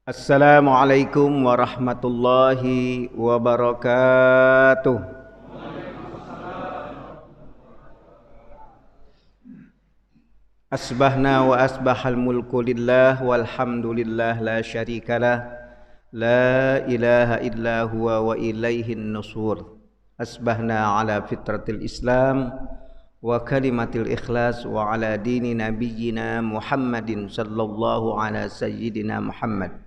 Assalamualaikum warahmatullahi wabarakatuh. Asbahna wa asbahal mulku lillah walhamdulillah la syarikalah la ilaha illa huwa wa ilaihin nusur. Asbahna ala fitratil Islam wa kalimatil ikhlas wa ala dini nabiyyina Muhammadin sallallahu ala sayyidina Muhammad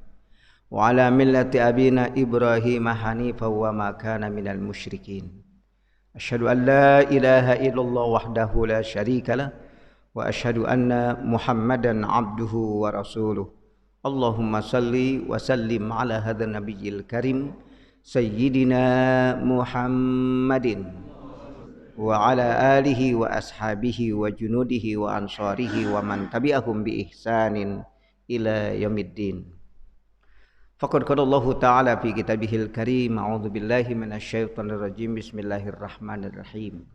wa ala millati abina Ibrahim hanifan wa ma kana minal musyrikin. Asyhadu an la ilaha illallah wahdahu la syarikalah wa asyhadu anna Muhammadan abduhu wa rasuluh. Allahumma salli wa sallim ala hadzal nabiyil karim sayyidina Muhammadin wa ala alihi wa ashabihi wa junudihi wa ansarihi wa man tabi'ahum bi ihsanin ila yaumiddin. Faqad qala Allah Ta'ala fi kitabihil karim, a'udzu billahi minasyaitonir rajim, bismillahirrahmanirrahim.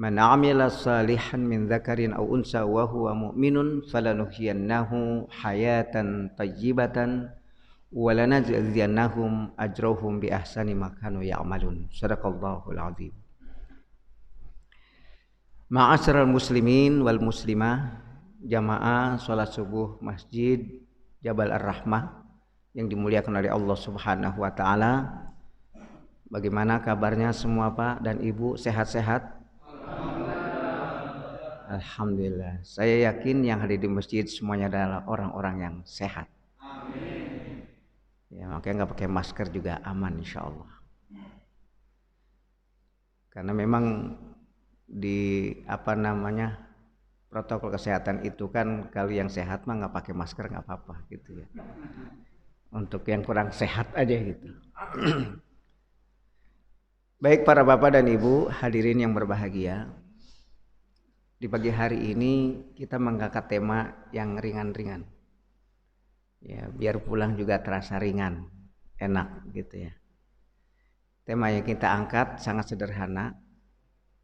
Man 'amila salihan min dzakarin aw unsa wa huwa mu'minun falanuhyiyannahu hayatan thayyibatan wa lanajziyannahum ajrahum bi ahsani ma kanu ya'malun. Shadaqallahul 'azim. Ma'asyiral muslimin wal muslimah, jamaah salat subuh Masjid Jabal Ar-Rahmah yang dimuliakan oleh Allah Subhanahu wa taala. Bagaimana kabarnya semua Pak dan Ibu, sehat-sehat? Alhamdulillah. Saya yakin yang hadir di masjid semuanya adalah orang-orang yang sehat. Amin. Ya, makanya nggak pakai masker juga aman insyaallah. Karena memang di protokol kesehatan itu kan kalau yang sehat mah nggak pakai masker nggak apa-apa gitu ya. Untuk yang kurang sehat aja gitu. Baik para bapak dan ibu hadirin yang berbahagia, di pagi hari ini kita mengangkat tema yang ringan-ringan. Ya, biar pulang juga terasa ringan, enak gitu ya. Tema yang kita angkat sangat sederhana,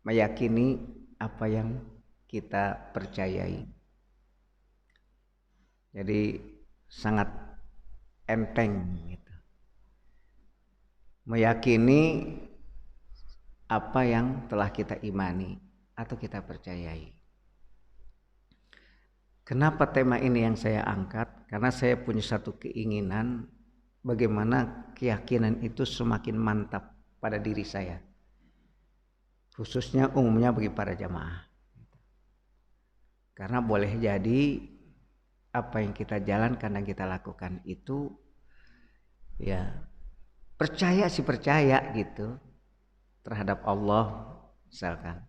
meyakini apa yang kita percayai. Jadi sangat enteng gitu. Meyakini apa yang telah kita imani atau kita percayai. Kenapa tema ini yang saya angkat? Karena saya punya satu keinginan bagaimana keyakinan itu semakin mantap pada diri saya. Khususnya umumnya bagi para jamaah. Karena boleh jadi apa yang kita jalankan dan kita lakukan itu ya percaya gitu terhadap Allah misalkan.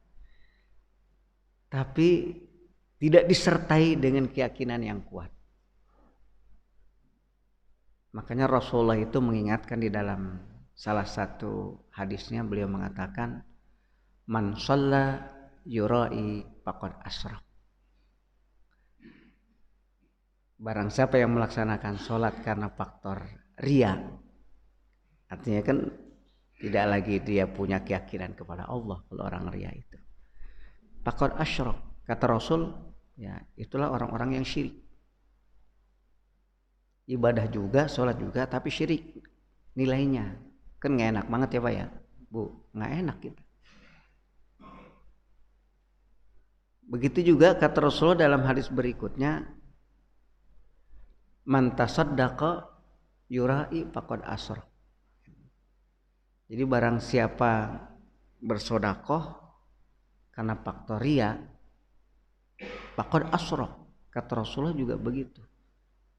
Tapi tidak disertai dengan keyakinan yang kuat. Makanya Rasulullah itu mengingatkan di dalam salah satu hadisnya, beliau mengatakan man shalla yura'i faqad asyrak. Barang siapa yang melaksanakan sholat karena faktor riya, artinya kan tidak lagi dia punya keyakinan kepada Allah kalau orang riya itu. Faqad asyrak, kata Rasul, ya itulah orang-orang yang syirik. Ibadah juga, sholat juga, tapi syirik nilainya. Kan nggak enak banget ya Pak ya, Bu, nggak enak gitu. Begitu juga kata Rasul dalam hadis berikutnya, man tasaddaqa yura'i faqad asyrak. Jadi barang siapa bersedekah karena faktor riya, faqad asyrak, kata Rasulullah juga begitu,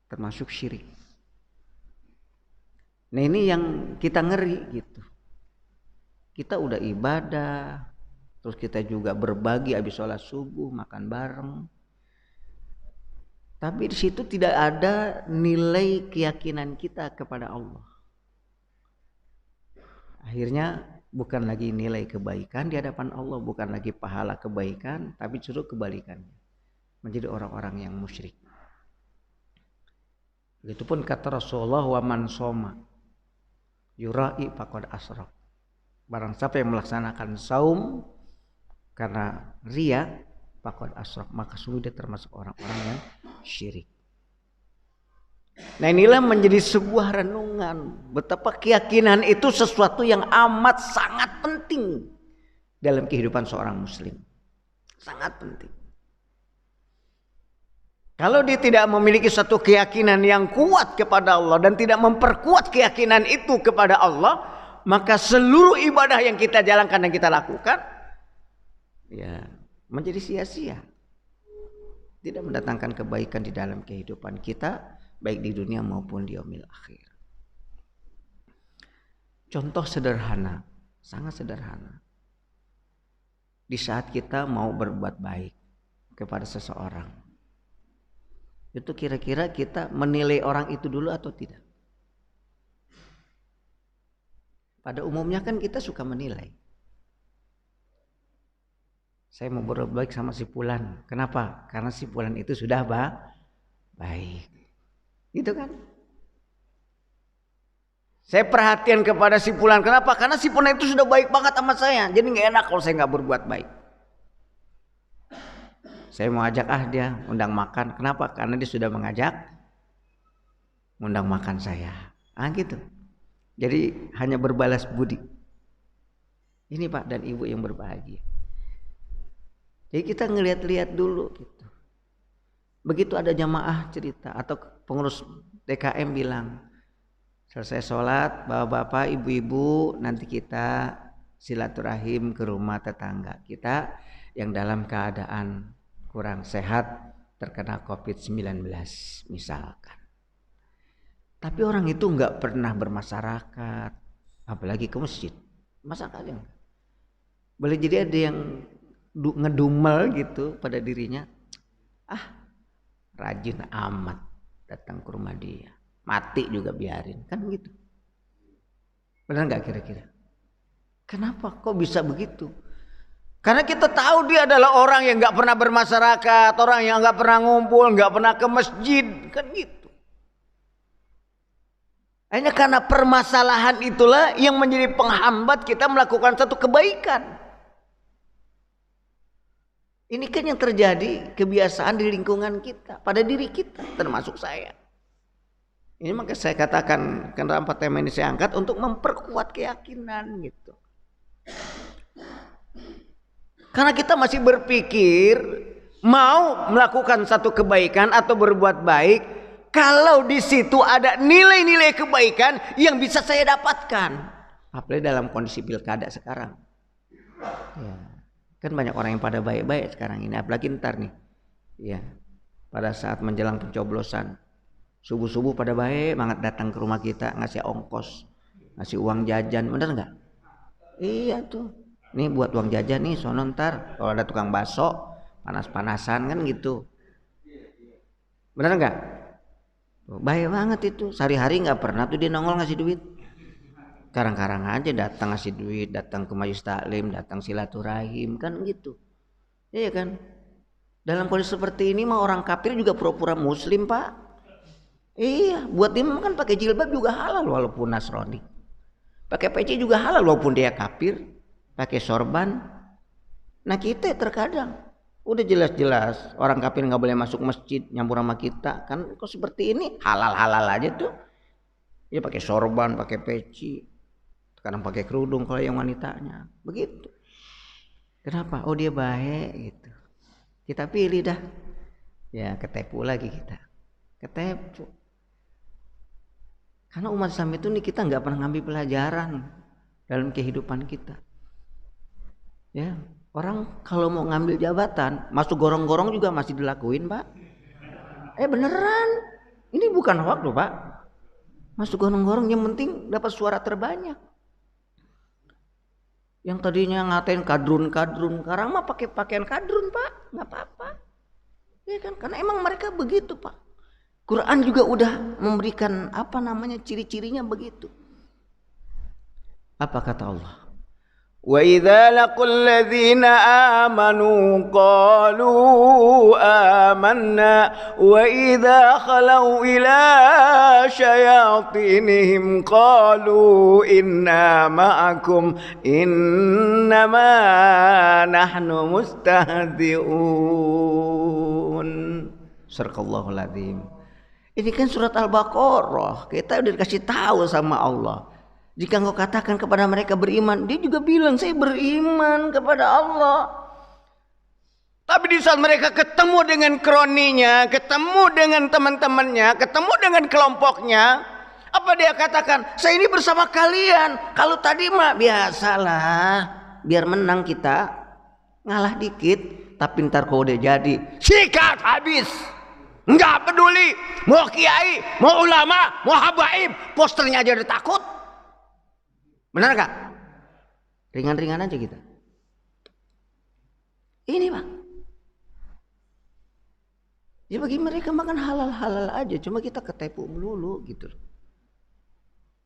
termasuk syirik. Nah ini yang kita ngeri gitu. Kita udah ibadah, terus kita juga berbagi habis sholat subuh, makan bareng. Tapi di situ tidak ada nilai keyakinan kita kepada Allah. Akhirnya bukan lagi nilai kebaikan di hadapan Allah, bukan lagi pahala kebaikan, tapi justru kebalikannya. Menjadi orang-orang yang musyrik. Begitupun kata Rasulullah, wa man shoma yura'i faqad asyrak. Barang siapa yang melaksanakan saum karena riya, faqad asyrak, maka sungguh dia termasuk orang-orang yang syirik. Nah inilah menjadi sebuah renungan betapa keyakinan itu sesuatu yang amat sangat penting dalam kehidupan seorang muslim. Sangat penting. Kalau dia tidak memiliki satu keyakinan yang kuat kepada Allah dan tidak memperkuat keyakinan itu kepada Allah, maka seluruh ibadah yang kita jalankan dan kita lakukan ya menjadi sia-sia. Tidak mendatangkan kebaikan di dalam kehidupan kita, baik di dunia maupun di yaumil akhir. Contoh sederhana, sangat sederhana. Di saat kita mau berbuat baik kepada seseorang, itu kira-kira kita menilai orang itu dulu atau tidak? Pada umumnya kan kita suka menilai. Saya mau berbuat baik sama si Fulan. Kenapa? Karena si Fulan itu sudah baik. Gitu kan? Saya perhatian kepada si Fulan. Kenapa? Karena si Fulan itu sudah baik banget sama saya. Jadi gak enak kalau saya gak berbuat baik. Saya mau ajak dia undang makan. Kenapa? Karena dia sudah undang makan saya. Gitu. Jadi hanya berbalas budi. Ini Pak dan Ibu yang berbahagia. Jadi kita ngelihat-lihat dulu gitu. Begitu ada jamaah cerita atau pengurus DKM bilang, selesai sholat, bapak-bapak, ibu-ibu, nanti kita silaturahim ke rumah tetangga kita yang dalam keadaan kurang sehat, terkena COVID-19 misalkan. Tapi orang itu nggak pernah bermasyarakat, apalagi ke masjid. Masa kalian? Boleh jadi ada yang ngedumel gitu pada dirinya, rajin amat datang ke rumah dia, mati juga biarin, kan gitu. Benar nggak kira-kira? Kenapa kok bisa begitu? Karena kita tahu dia adalah orang yang nggak pernah bermasyarakat, orang yang nggak pernah ngumpul, nggak pernah ke masjid, kan gitu. Hanya karena permasalahan itulah yang menjadi penghambat kita melakukan satu kebaikan. Ini kan yang terjadi kebiasaan di lingkungan kita, pada diri kita, termasuk saya. Ini maka saya katakan, kenapa tema ini saya angkat untuk memperkuat keyakinan gitu. Karena kita masih berpikir mau melakukan satu kebaikan atau berbuat baik, kalau di situ ada nilai-nilai kebaikan yang bisa saya dapatkan. Apalagi dalam kondisi pilkada sekarang. Ya. Kan banyak orang yang pada baik-baik sekarang ini, apalagi ntar nih ya, pada saat menjelang pencoblosan subuh-subuh pada baik banget datang ke rumah kita, ngasih ongkos, ngasih uang jajan, bener nggak? Iya tuh, nih buat uang jajan nih, sono ntar kalau ada tukang bakso panas-panasan kan gitu, bener nggak? Baik banget itu, sehari-hari nggak pernah tuh dia nongol ngasih duit. Karang-karang aja datang ngasih duit, datang ke majelis taklim, datang silaturahim, kan gitu. Iya kan? Dalam kondisi seperti ini mah orang kafir juga pura-pura muslim, Pak. Iya, buat dia kan pakai jilbab juga halal walaupun Nasrani. Pakai peci juga halal walaupun dia kafir, pakai sorban. Nah, kita terkadang udah jelas-jelas orang kafir nggak boleh masuk masjid, nyampur sama kita. Kan kok seperti ini halal-halal aja tuh. Ya pakai sorban, pakai peci. Kadang pakai kerudung kalau yang wanitanya, begitu. Kenapa? Oh dia baik gitu. Kita pilih dah. Ya ketipu lagi kita. Ketipu. Karena umat Islam itu nih kita nggak pernah ngambil pelajaran dalam kehidupan kita. Ya orang kalau mau ngambil jabatan, masuk gorong-gorong juga masih dilakuin, Pak. Beneran. Ini bukan hoax loh, Pak. Masuk gorong-gorong yang penting dapat suara terbanyak. Yang tadinya ngatain kadrun, sekarang mah pakai pakaian kadrun, Pak, nggak apa-apa. Ya kan, karena emang mereka begitu, Pak. Quran juga udah memberikan ciri-cirinya begitu. Apa kata Allah? Wa idza laqul ladzina amanu qalu amanna wa idza khalau ila syayatinihim qalu inna ma'akum innama nahnu mustahzi'un. Sadaqallahul azim. Ini kan surat Al-Baqarah. Kita udah dikasih tahu sama Allah. Jika engkau katakan kepada mereka beriman, dia juga bilang saya beriman kepada Allah. Tapi di saat mereka ketemu dengan kroninya, ketemu dengan teman-temannya, ketemu dengan kelompoknya, apa dia katakan? Saya ini bersama kalian. Kalau tadi mah biasalah, biar menang kita, ngalah dikit, tapi ntar kalau udah jadi, sikat habis. Enggak peduli, mau kiai, mau ulama, mau habaib, posternya aja udah takut. Benar gak? Ringan-ringan aja kita. Ini Pak. Ya bagi mereka makan halal-halal aja, cuma kita ketipu melulu gitu.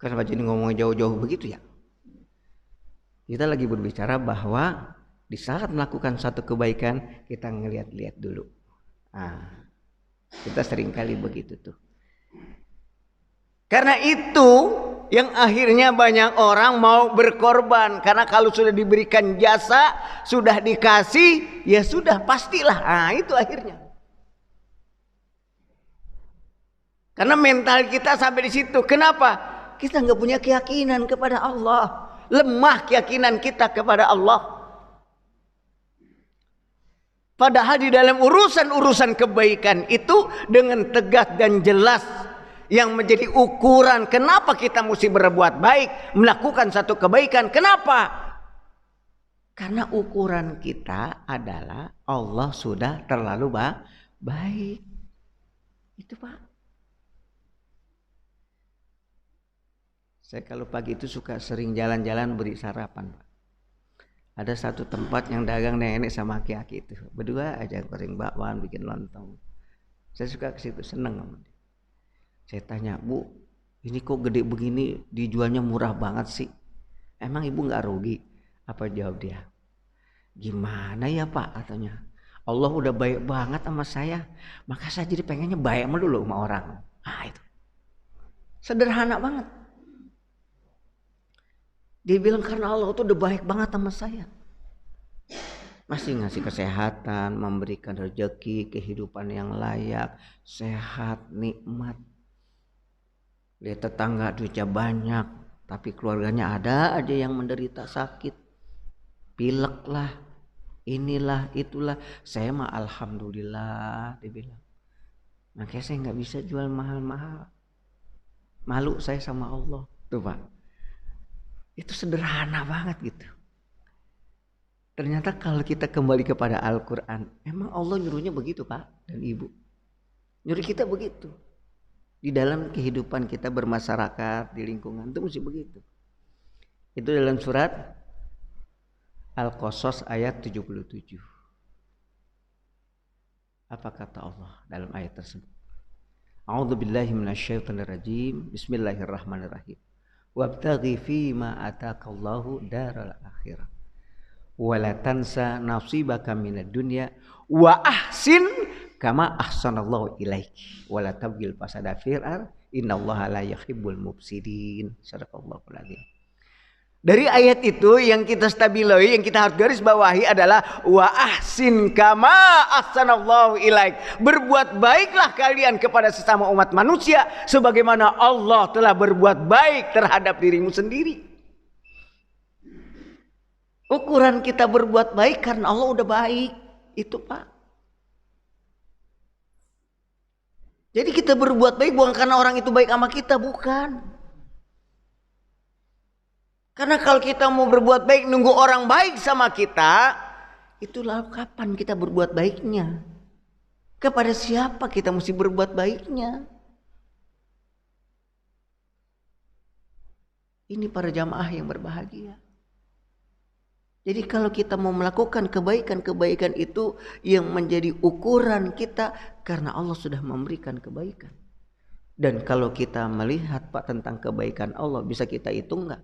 Kenapa jadi ngomongnya jauh-jauh begitu ya? Kita lagi berbicara bahwa di saat melakukan satu kebaikan kita ngeliat-liat dulu. Nah, kita sering kali begitu tuh. Karena itu yang akhirnya banyak orang mau berkorban. Karena kalau sudah diberikan jasa, sudah dikasih, ya sudah pastilah. Nah itu akhirnya. Karena mental kita sampai di situ. Kenapa? Kita nggak punya keyakinan kepada Allah. Lemah keyakinan kita kepada Allah. Padahal di dalam urusan-urusan kebaikan itu dengan tegas dan jelas yang menjadi ukuran kenapa kita mesti berbuat baik, melakukan satu kebaikan. Kenapa? Karena ukuran kita adalah Allah sudah terlalu baik. Itu Pak. Saya kalau pagi itu suka sering jalan-jalan beri sarapan Pak. Ada satu tempat yang dagang nenek sama aki-aki itu. Berdua aja goreng bakwan, bikin lontong. Saya suka ke situ, seneng sama dia. Saya tanya, Bu, ini kok gede begini dijualnya murah banget sih? Emang ibu gak rugi? Apa jawab dia? Gimana ya Pak katanya. Allah udah baik banget sama saya. Maka saya jadi pengennya baik dulu sama orang. Ah itu. Sederhana banget. Dia bilang karena Allah itu udah baik banget sama saya. Masih ngasih kesehatan, memberikan rezeki, kehidupan yang layak, sehat, nikmat. Lihat tetangga duitnya banyak, tapi keluarganya ada aja yang menderita sakit. Pilek lah, inilah, itulah. Saya mah alhamdulillah, dia bilang. Makanya saya nggak bisa jual mahal-mahal. Malu saya sama Allah. Tuh Pak. Itu sederhana banget gitu. Ternyata kalau kita kembali kepada Al-Quran, emang Allah nyuruhnya begitu Pak dan Ibu. Nyuruh kita begitu. Di dalam kehidupan kita bermasyarakat, di lingkungan itu mesti begitu. Itu dalam surat Al-Qasas ayat 77. Apa kata Allah dalam ayat tersebut? A'udzubillahi minasyaitonirrajim. Bismillahirrahmanirrahim. Wabtaghi fima atakallahu daral akhirah wala tansa nasibaka minad dunya wa ahsin kama ahsanallahu ilaiki wala tabghil fasada fil ardh innallaha la yuhibbul mufsidin. Sadaqallahul adzim. Dari ayat itu yang kita stabiloi, yang kita harus garis bawahi adalah wa ahsin kama ahsanallahu ilaik. Berbuat baiklah kalian kepada sesama umat manusia sebagaimana Allah telah berbuat baik terhadap dirimu sendiri. Ukuran kita berbuat baik karena Allah udah baik. Itu Pak. Jadi kita berbuat baik bukan karena orang itu baik sama kita, bukan. Karena kalau kita mau berbuat baik nunggu orang baik sama kita, itulah kapan kita berbuat baiknya. Kepada siapa kita mesti berbuat baiknya? Ini para jamaah yang berbahagia. Jadi kalau kita mau melakukan kebaikan-kebaikan itu yang menjadi ukuran kita karena Allah sudah memberikan kebaikan. Dan kalau kita melihat Pak tentang kebaikan Allah, bisa kita hitung enggak?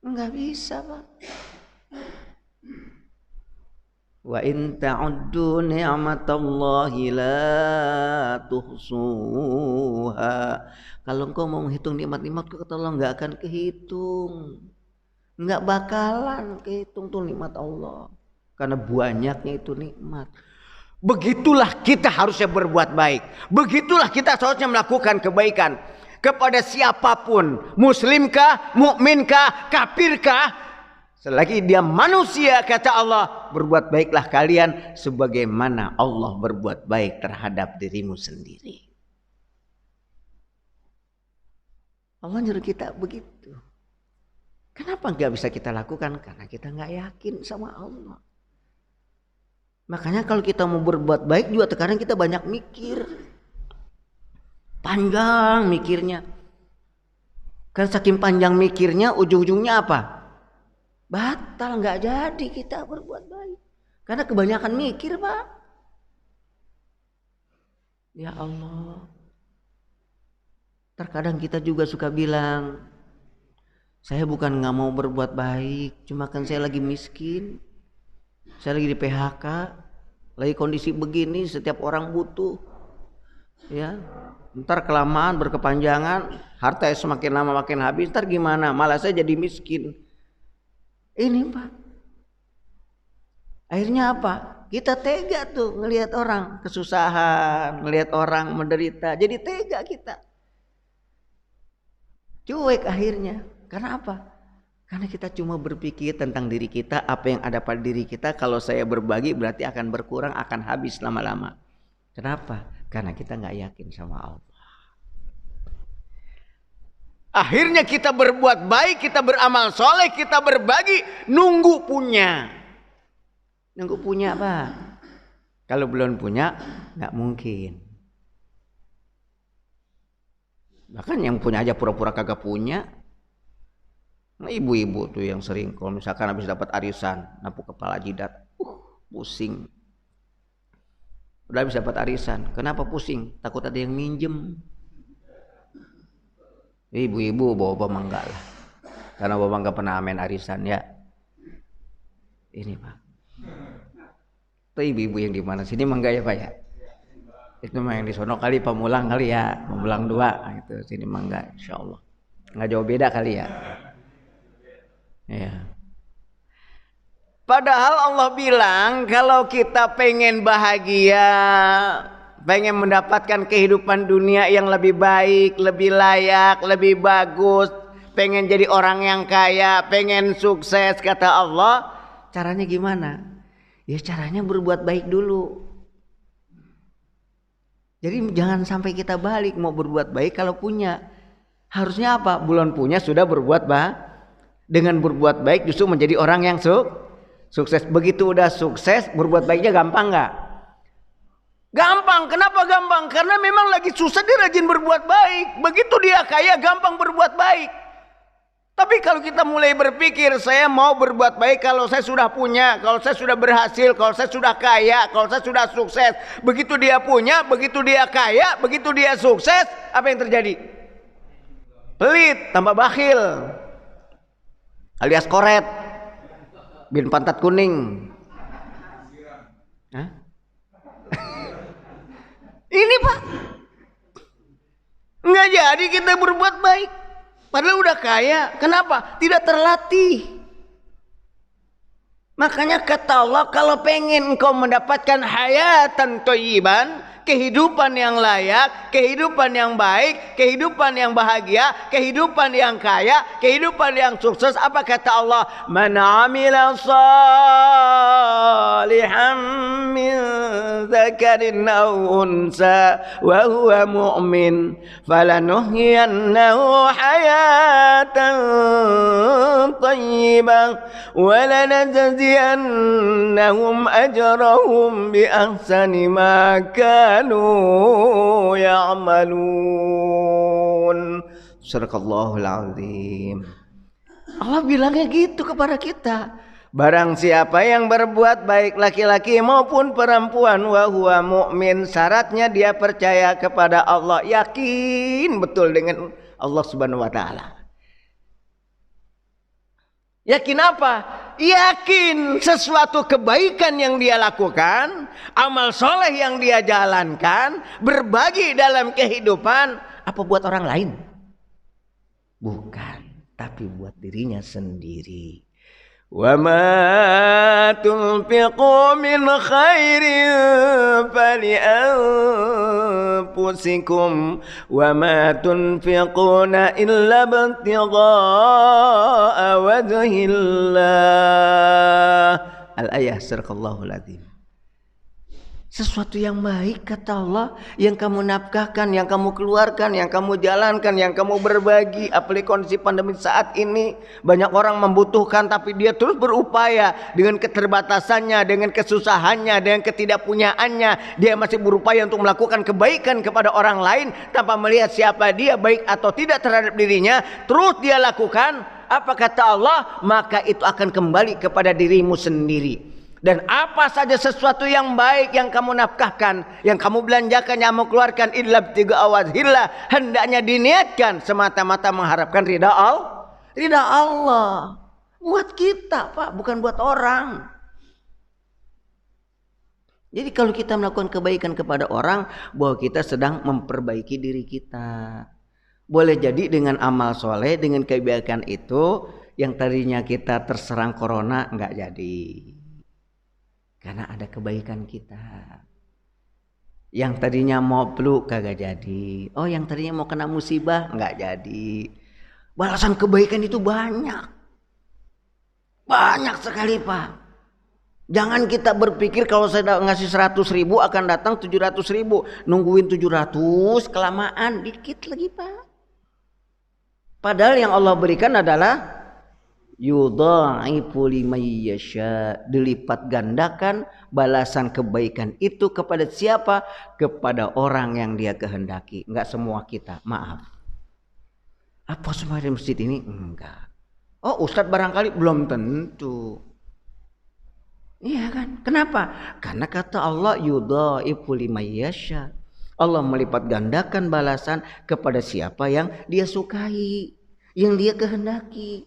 Enggak bisa Pak. Wa in ta'uddu ni'matallahi la tuhsuha. Kalau engkau mau menghitung nikmat-nikmat kata Allah enggak akan kehitung. Enggak bakalan kehitung tuh nikmat Allah. Karena banyaknya itu nikmat. Begitulah kita harusnya berbuat baik. Begitulah kita seharusnya melakukan kebaikan kepada siapapun, muslimkah, mukminkah, kafirkah, selagi dia manusia, kata Allah, berbuat baiklah kalian sebagaimana Allah berbuat baik terhadap dirimu sendiri. Allah nyuruh kita begitu. Kenapa nggak bisa kita lakukan? Karena kita nggak yakin sama Allah. Makanya kalau kita mau berbuat baik juga terkadang kita banyak mikir. Panjang mikirnya. Kan saking panjang mikirnya ujung-ujungnya apa? Batal, nggak jadi kita berbuat baik. Karena kebanyakan mikir, Pak. Ya Allah. Terkadang kita juga suka bilang, saya bukan nggak mau berbuat baik, cuma kan saya lagi miskin. Saya lagi di PHK, lagi kondisi begini, setiap orang butuh. Ya, ntar kelamaan berkepanjangan, harta semakin lama makin habis, ntar gimana? Malah saya jadi miskin. Ini Pak. Akhirnya apa? Kita tega tuh ngelihat orang kesusahan, ngelihat orang menderita, jadi tega kita. Cuek akhirnya. Karena apa? Karena kita cuma berpikir tentang diri kita, apa yang ada pada diri kita. Kalau saya berbagi berarti akan berkurang, akan habis lama-lama. Kenapa? Karena kita nggak yakin sama Allah. Akhirnya kita berbuat baik, kita beramal soleh, kita berbagi, nunggu punya. Nunggu punya Pak. Kalau belum punya, nggak mungkin. Bahkan yang punya aja pura-pura kagak punya. Nah, ibu-ibu tuh yang sering kalau misalkan habis dapat arisan, napu kepala jidat, pusing. Udah habis dapat arisan, kenapa pusing? Takut ada yang minjem. Ibu-ibu bawa enggak lah, karena bapak enggak pernah amen arisan ya. Ini Pak. Tuh ibu-ibu yang di mana sini enggak ya Pak ya? Itu mah yang di sono kali Pamulang kali ya, Pamulang 2 gitu. Sini mah enggak, insyaallah. Enggak jauh beda kali ya. Ya. Padahal Allah bilang kalau kita pengen bahagia, pengen mendapatkan kehidupan dunia yang lebih baik, lebih layak, lebih bagus, pengen jadi orang yang kaya, pengen sukses, kata Allah, caranya gimana? Ya caranya berbuat baik dulu. Jadi jangan sampai kita balik mau berbuat baik kalau punya. Harusnya apa? Belum punya sudah berbuat baik. Dengan berbuat baik justru menjadi orang yang sukses. Begitu udah sukses, berbuat baiknya gampang nggak? Gampang. Kenapa gampang? Karena memang lagi susah dia rajin berbuat baik. Begitu dia kaya gampang berbuat baik. Tapi kalau kita mulai berpikir saya mau berbuat baik kalau saya sudah punya, kalau saya sudah berhasil, kalau saya sudah kaya, kalau saya sudah sukses. Begitu dia punya, begitu dia kaya, begitu dia sukses, apa yang terjadi? Pelit, tambah bakhil. Alias koret, bin pantat kuning. Hah? Ini Pak, nggak jadi kita berbuat baik. Padahal udah kaya. Kenapa? Tidak terlatih. Makanya kata Allah, kalau pengen engkau mendapatkan hayatan thayyiban, kehidupan yang layak, kehidupan yang baik, kehidupan yang bahagia, kehidupan yang kaya, kehidupan yang sukses, apa kata Allah? Man 'amila salihan min dzakarin aw unsa wa huwa mu'min falanuhyiyannahu hayatan thayyibah wa lanajziyannahum ajrahum bi ahsani ma kanu ya'malun. Sadaqallahul azim. Allah bilangnya gitu kepada kita. Barang siapa yang berbuat baik laki-laki maupun perempuan wa huwa mu'min, syaratnya dia percaya kepada Allah, yakin betul dengan Allah Subhanahu wa taala. Yakin apa? Yakin sesuatu kebaikan yang dia lakukan, amal soleh yang dia jalankan, berbagi dalam kehidupan, apa buat orang lain? Bukan, tapi buat dirinya sendiri. Wa ma tunfiqu min khairin fali anfusikum wa ma tunfiquna illa ibtigha'a wajhillah. Al-ayah sadaqallahul adzim. Sesuatu yang baik kata Allah, yang kamu nafkahkan, yang kamu keluarkan, yang kamu jalankan, yang kamu berbagi. Apalagi kondisi pandemi saat ini, banyak orang membutuhkan tapi dia terus berupaya dengan keterbatasannya, dengan kesusahannya, dengan ketidakpunyaannya. Dia masih berupaya untuk melakukan kebaikan kepada orang lain tanpa melihat siapa dia, baik atau tidak terhadap dirinya. Terus dia lakukan, apa kata Allah? Maka itu akan kembali kepada dirimu sendiri. Dan apa saja sesuatu yang baik yang kamu nafkahkan, yang kamu belanjakan, yang kamu keluarkan, illa ibtigha'a wajhillah, hendaknya diniatkan semata-mata mengharapkan ridha Allah. Buat kita, Pak, bukan buat orang. Jadi kalau kita melakukan kebaikan kepada orang, bahwa kita sedang memperbaiki diri kita. Boleh jadi dengan amal soleh, dengan kebaikan itu, yang tadinya kita terserang corona enggak jadi. Karena ada kebaikan kita. Yang tadinya mau peluk kagak jadi. Oh, yang tadinya mau kena musibah enggak jadi. Balasan kebaikan itu banyak. Banyak sekali, Pak. Jangan kita berpikir kalau saya ngasih 100.000 akan datang 700.000. Nungguin 700 kelamaan, dikit lagi, Pak. Padahal yang Allah berikan adalah yudha'ifu liman yasha, dilipat gandakan balasan kebaikan itu kepada siapa? Kepada orang yang dia kehendaki. Enggak semua kita, maaf. Apa semua di masjid ini? Enggak. Oh, Ustadz barangkali belum tentu. Iya kan? Kenapa? Karena kata Allah yudha'ifu liman yasha. Allah melipat gandakan balasan kepada siapa yang dia sukai, yang dia kehendaki.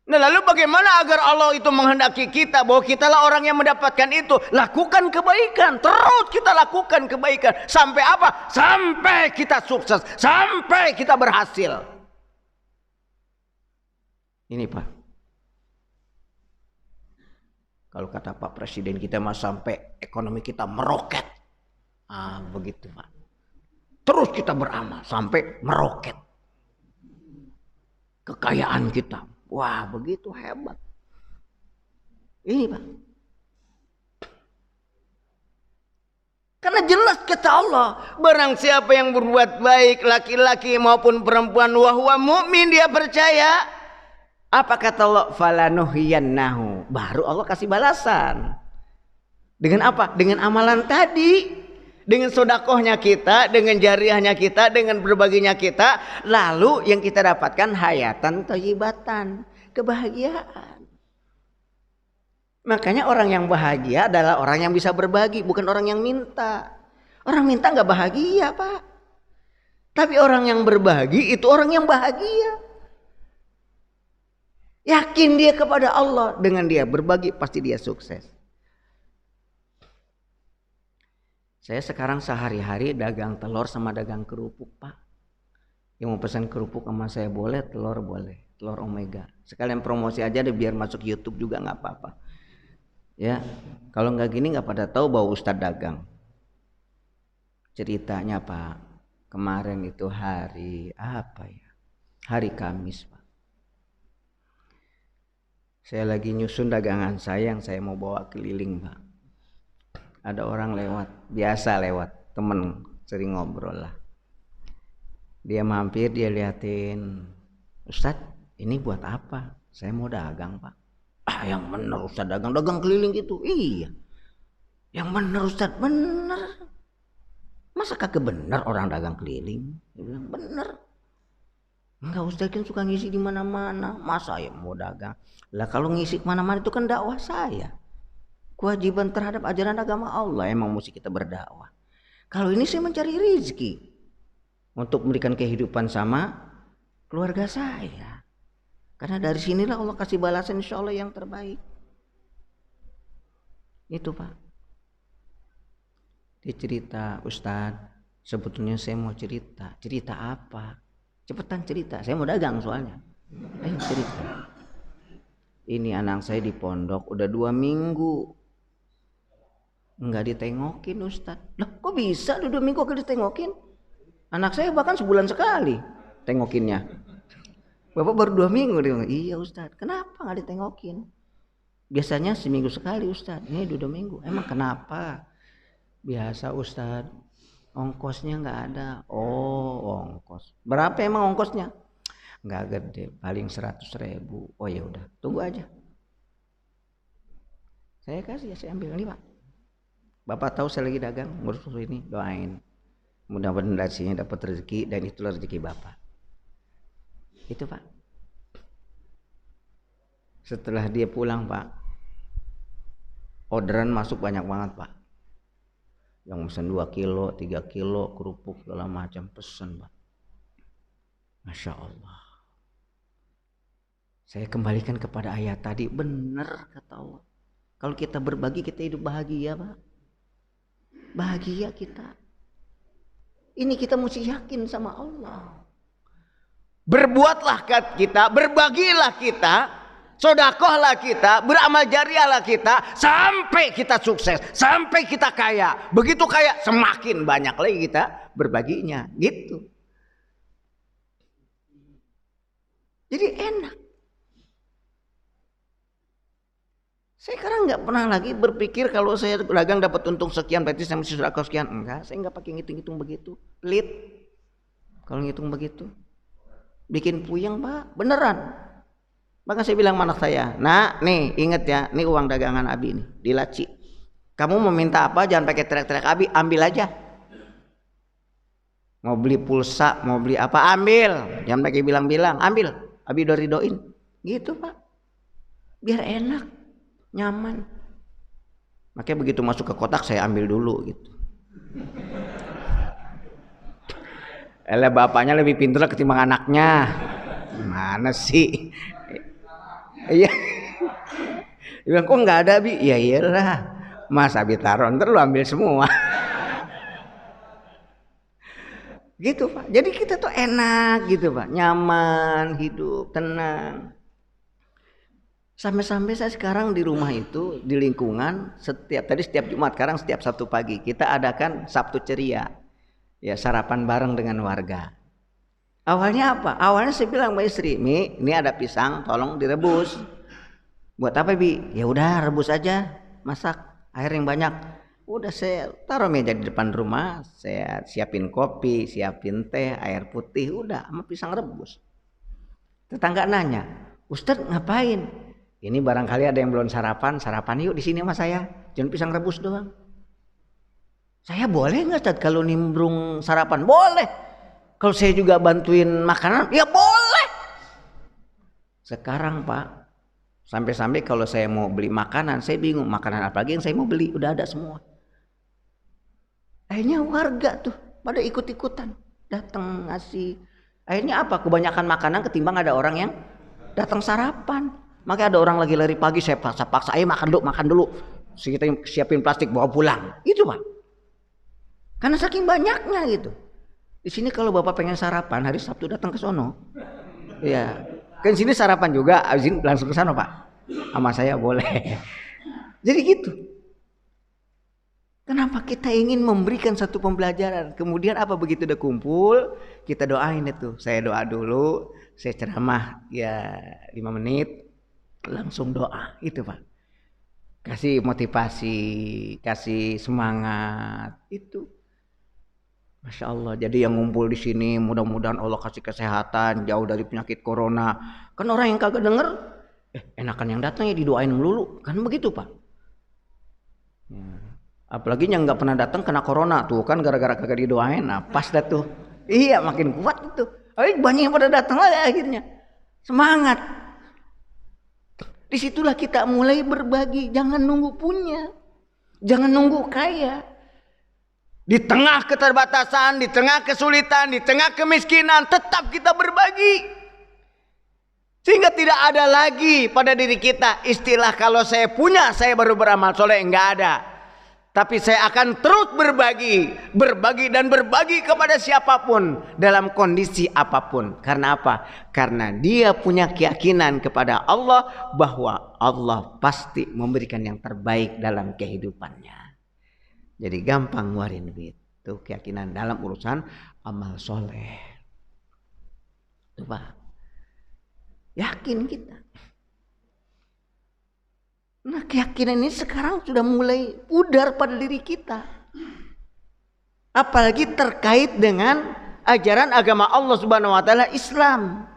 Nah, lalu bagaimana agar Allah itu menghendaki kita bahwa kitalah orang yang mendapatkan itu? Lakukan kebaikan, terus kita lakukan kebaikan sampai apa? Sampai kita sukses, sampai kita berhasil. Ini, Pak. Kalau kata Pak Presiden kita mah sampai ekonomi kita meroket. Ah, begitu, Pak. Terus kita beramal sampai meroket. Kekayaan kita. Wah, begitu hebat. Ini, Pak. Karena jelas kata Allah, barang siapa yang berbuat baik, laki-laki maupun perempuan, wa huwa mu'min, dia percaya. Apa kata Allah? Falanuhyiyannahu. Baru Allah kasih balasan. Dengan apa? Dengan amalan tadi. Dengan sodakohnya kita, dengan jariahnya kita, dengan berbaginya kita. Lalu yang kita dapatkan hayatan thayyibatan, kebahagiaan. Makanya orang yang bahagia adalah orang yang bisa berbagi, bukan orang yang minta. Orang minta gak bahagia, Pak. Tapi orang yang berbagi itu orang yang bahagia. Yakin dia kepada Allah, dengan dia berbagi pasti dia sukses. Saya sekarang sehari-hari dagang telur sama dagang kerupuk, Pak. Yang mau pesan kerupuk sama saya boleh, telur boleh, telur omega. Sekalian promosi aja deh biar masuk YouTube juga nggak apa-apa. Ya, kalau nggak gini nggak pada tahu bahwa Ustadz dagang. Ceritanya, Pak, kemarin itu hari apa ya? Hari Kamis, Pak. Saya lagi nyusun dagangan saya yang saya mau bawa keliling, Pak. Ada orang lewat, biasa lewat, temen sering ngobrol lah. Dia mampir, dia liatin, Ustadz ini buat apa? Saya mau dagang, Pak. Ah, yang bener Ustadz dagang keliling gitu. Iya, yang bener Ustadz, bener. Masa kagak bener orang dagang keliling? Dia bilang bener. Enggak, Ustadz kan suka ngisi di mana-mana. Masa ya mau dagang? Lah kalau ngisi kemana-mana itu kan dakwah saya. Kewajiban terhadap ajaran agama Allah, emang mesti kita berdakwah. Kalau ini saya mencari rezeki untuk memberikan kehidupan sama keluarga saya. Karena dari sinilah Allah kasih balasan insya Allah yang terbaik. Itu, Pak. Dia cerita, Ustadz, sebetulnya saya mau cerita. Cerita apa? Cepetan cerita, saya mau dagang soalnya. Ayo cerita. Ini anak saya di pondok udah 2 minggu nggak ditengokin Ustadz. Loh kok bisa 2 minggu nggak ditengokin? Anak saya bahkan sebulan sekali tengokinnya. Bapak baru 2 minggu. Dia bilang, iya Ustadz, kenapa nggak ditengokin? Biasanya seminggu sekali Ustadz, ini 2 minggu. Emang kenapa? Biasa Ustadz, ongkosnya nggak ada. Oh ongkos. Berapa emang ongkosnya? Nggak gede, paling 100.000. Oh ya udah, tunggu aja. Saya kasih, saya ambil nih Pak. Bapak tahu saya lagi dagang, ngurus ini, doain. Mudah-mudahan dari sini dapat rezeki dan itulah rezeki Bapak. Itu Pak. Setelah dia pulang Pak, orderan masuk banyak banget Pak. Yang pesen 2 kilo, 3 kilo, kerupuk segala macam pesen Pak. Masya Allah. Saya kembalikan kepada ayat tadi, benar kata Allah. Kalau kita berbagi kita hidup bahagia Pak. Bahagia kita. Ini kita mesti yakin sama Allah. Berbuatlah kita, berbagilah kita, sodakohlah kita, beramal jariahlah kita, sampai kita sukses, sampai kita kaya. Begitu kaya semakin banyak lagi kita berbaginya, gitu. Jadi enak. Saya sekarang nggak pernah lagi berpikir kalau saya dagang dapat untung sekian berarti saya mesti sedekah sekian. Enggak, saya nggak pakai ngitung-ngitung begitu. Pelit. Kalau ngitung begitu bikin puyeng Pak, beneran. Maka saya bilang sama anak saya, nah nih inget ya, ini uang dagangan Abi nih di laci. Kamu mau minta apa jangan pakai teriak-teriak Abi, ambil aja. Mau beli pulsa, mau beli apa ambil, jangan pakai bilang-bilang, ambil. Abi udah ridoin, gitu Pak. Biar enak, nyaman. Makanya begitu masuk ke kotak saya ambil dulu gitu. Elah bapaknya lebih pintar ketimbang anaknya. Mana sih? Iya. Dia bilang kok nggak ada Bi? Ya iyalah. Mas Abi taruh ntar lu ambil semua. Gitu Pak. Jadi kita tuh enak gitu Pak. Nyaman, hidup, tenang. Sampai-sampai saya sekarang di rumah itu, di lingkungan, setiap Jumat, sekarang setiap Sabtu pagi kita adakan Sabtu ceria. Ya sarapan bareng dengan warga. Awalnya apa? Awalnya saya bilang sama istri, Mi, ini ada pisang, tolong direbus. Buat apa Bi? Ya udah rebus aja, masak air yang banyak. Udah saya taruh meja di depan rumah, saya siapin kopi, siapin teh, air putih, udah sama pisang rebus. Tetangga nanya, Ustadz ngapain? Ini barangkali ada yang belum sarapan yuk di sini sama saya. Jangan pisang rebus doang. Saya boleh nggak Ustadz kalau nimbrung sarapan? Boleh. Kalau saya juga bantuin makanan, ya boleh. Sekarang Pak, sampai-sampai kalau saya mau beli makanan, saya bingung makanan apa lagi yang saya mau beli, udah ada semua. Akhirnya warga tuh pada ikut-ikutan datang ngasih. Akhirnya apa? Kebanyakan makanan ketimbang ada orang yang datang sarapan. Makanya ada orang lagi lari pagi, saya paksa, ayo makan dulu. Kita siapin plastik bawa pulang. Itu Pak. Karena saking banyaknya gitu. Di sini kalau Bapak pengen sarapan hari Sabtu datang ke sono. Ya, kan sini sarapan juga, izin langsung ke sana Pak. Sama saya boleh. Jadi gitu. Kenapa kita ingin memberikan satu pembelajaran? Kemudian apa begitu udah kumpul, kita doain itu. Saya doa dulu, saya ceramah ya 5 menit, langsung doa. Itu Pak. Kasih motivasi, kasih semangat, itu. Masya Allah, jadi yang ngumpul di sini mudah-mudahan Allah kasih kesehatan, jauh dari penyakit corona. Kan orang yang kagak denger, enakan yang datang ya didoain melulu, kan begitu Pak. Apalagi yang nggak pernah datang kena corona tuh kan gara-gara kagak didoain, nah pas dah tuh. Iya makin kuat itu. Banyak yang pada datang lah akhirnya, semangat. Disitulah kita mulai berbagi, jangan nunggu punya, jangan nunggu kaya. Di tengah keterbatasan, di tengah kesulitan, di tengah kemiskinan, tetap kita berbagi. Sehingga tidak ada lagi pada diri kita istilah kalau saya punya saya baru beramal soleh, enggak ada. Tapi saya akan terus berbagi dan berbagi kepada siapapun dalam kondisi apapun. Karena apa? Karena dia punya keyakinan kepada Allah bahwa Allah pasti memberikan yang terbaik dalam kehidupannya. Jadi gampang ngeluarin duit. Itu keyakinan dalam urusan amal soleh. Coba yakin kita. Nah, keyakinan ini sekarang sudah mulai pudar pada diri kita. Apalagi terkait dengan ajaran agama Allah Subhanahu wa taala Islam.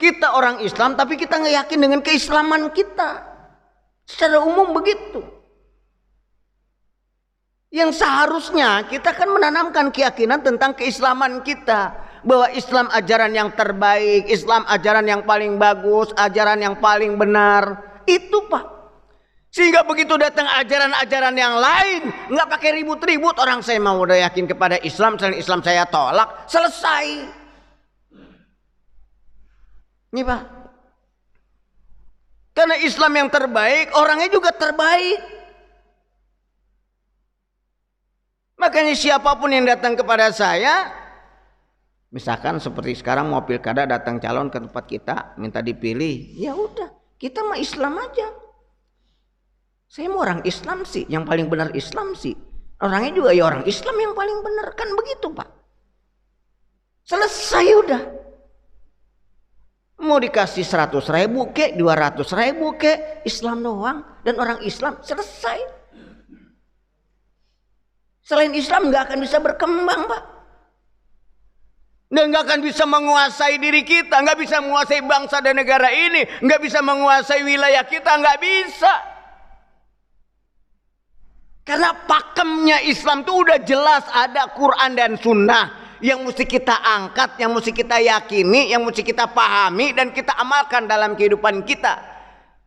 Kita orang Islam tapi kita nggak yakin dengan keislaman kita. Secara umum begitu. Yang seharusnya kita kan menanamkan keyakinan tentang keislaman kita. Bahwa Islam ajaran yang terbaik, Islam ajaran yang paling bagus, ajaran yang paling benar. Itu Pak. Sehingga begitu datang ajaran-ajaran yang lain, nggak pakai ribut-ribut. Orang saya mau udah yakin kepada Islam, selain Islam saya tolak, selesai. Ini Pak. Karena Islam yang terbaik, orangnya juga terbaik. Makanya siapapun yang datang kepada saya, misalkan seperti sekarang mau pilkada datang calon ke tempat kita, minta dipilih, ya udah, kita mah Islam aja. Saya mau orang Islam sih, yang paling benar Islam sih. Orangnya juga ya orang Islam yang paling benar. Kan begitu Pak. Selesai udah. Mau dikasih 100.000 kek, 200.000 kek, Islam doang. Dan orang Islam selesai. Selain Islam gak akan bisa berkembang Pak. Dan gak akan bisa menguasai diri kita. Gak bisa menguasai bangsa dan negara ini. Gak bisa menguasai wilayah kita. Gak bisa. Karena pakemnya Islam itu udah jelas ada Quran dan Sunnah yang mesti kita angkat, yang mesti kita yakini, yang mesti kita pahami dan kita amalkan dalam kehidupan kita.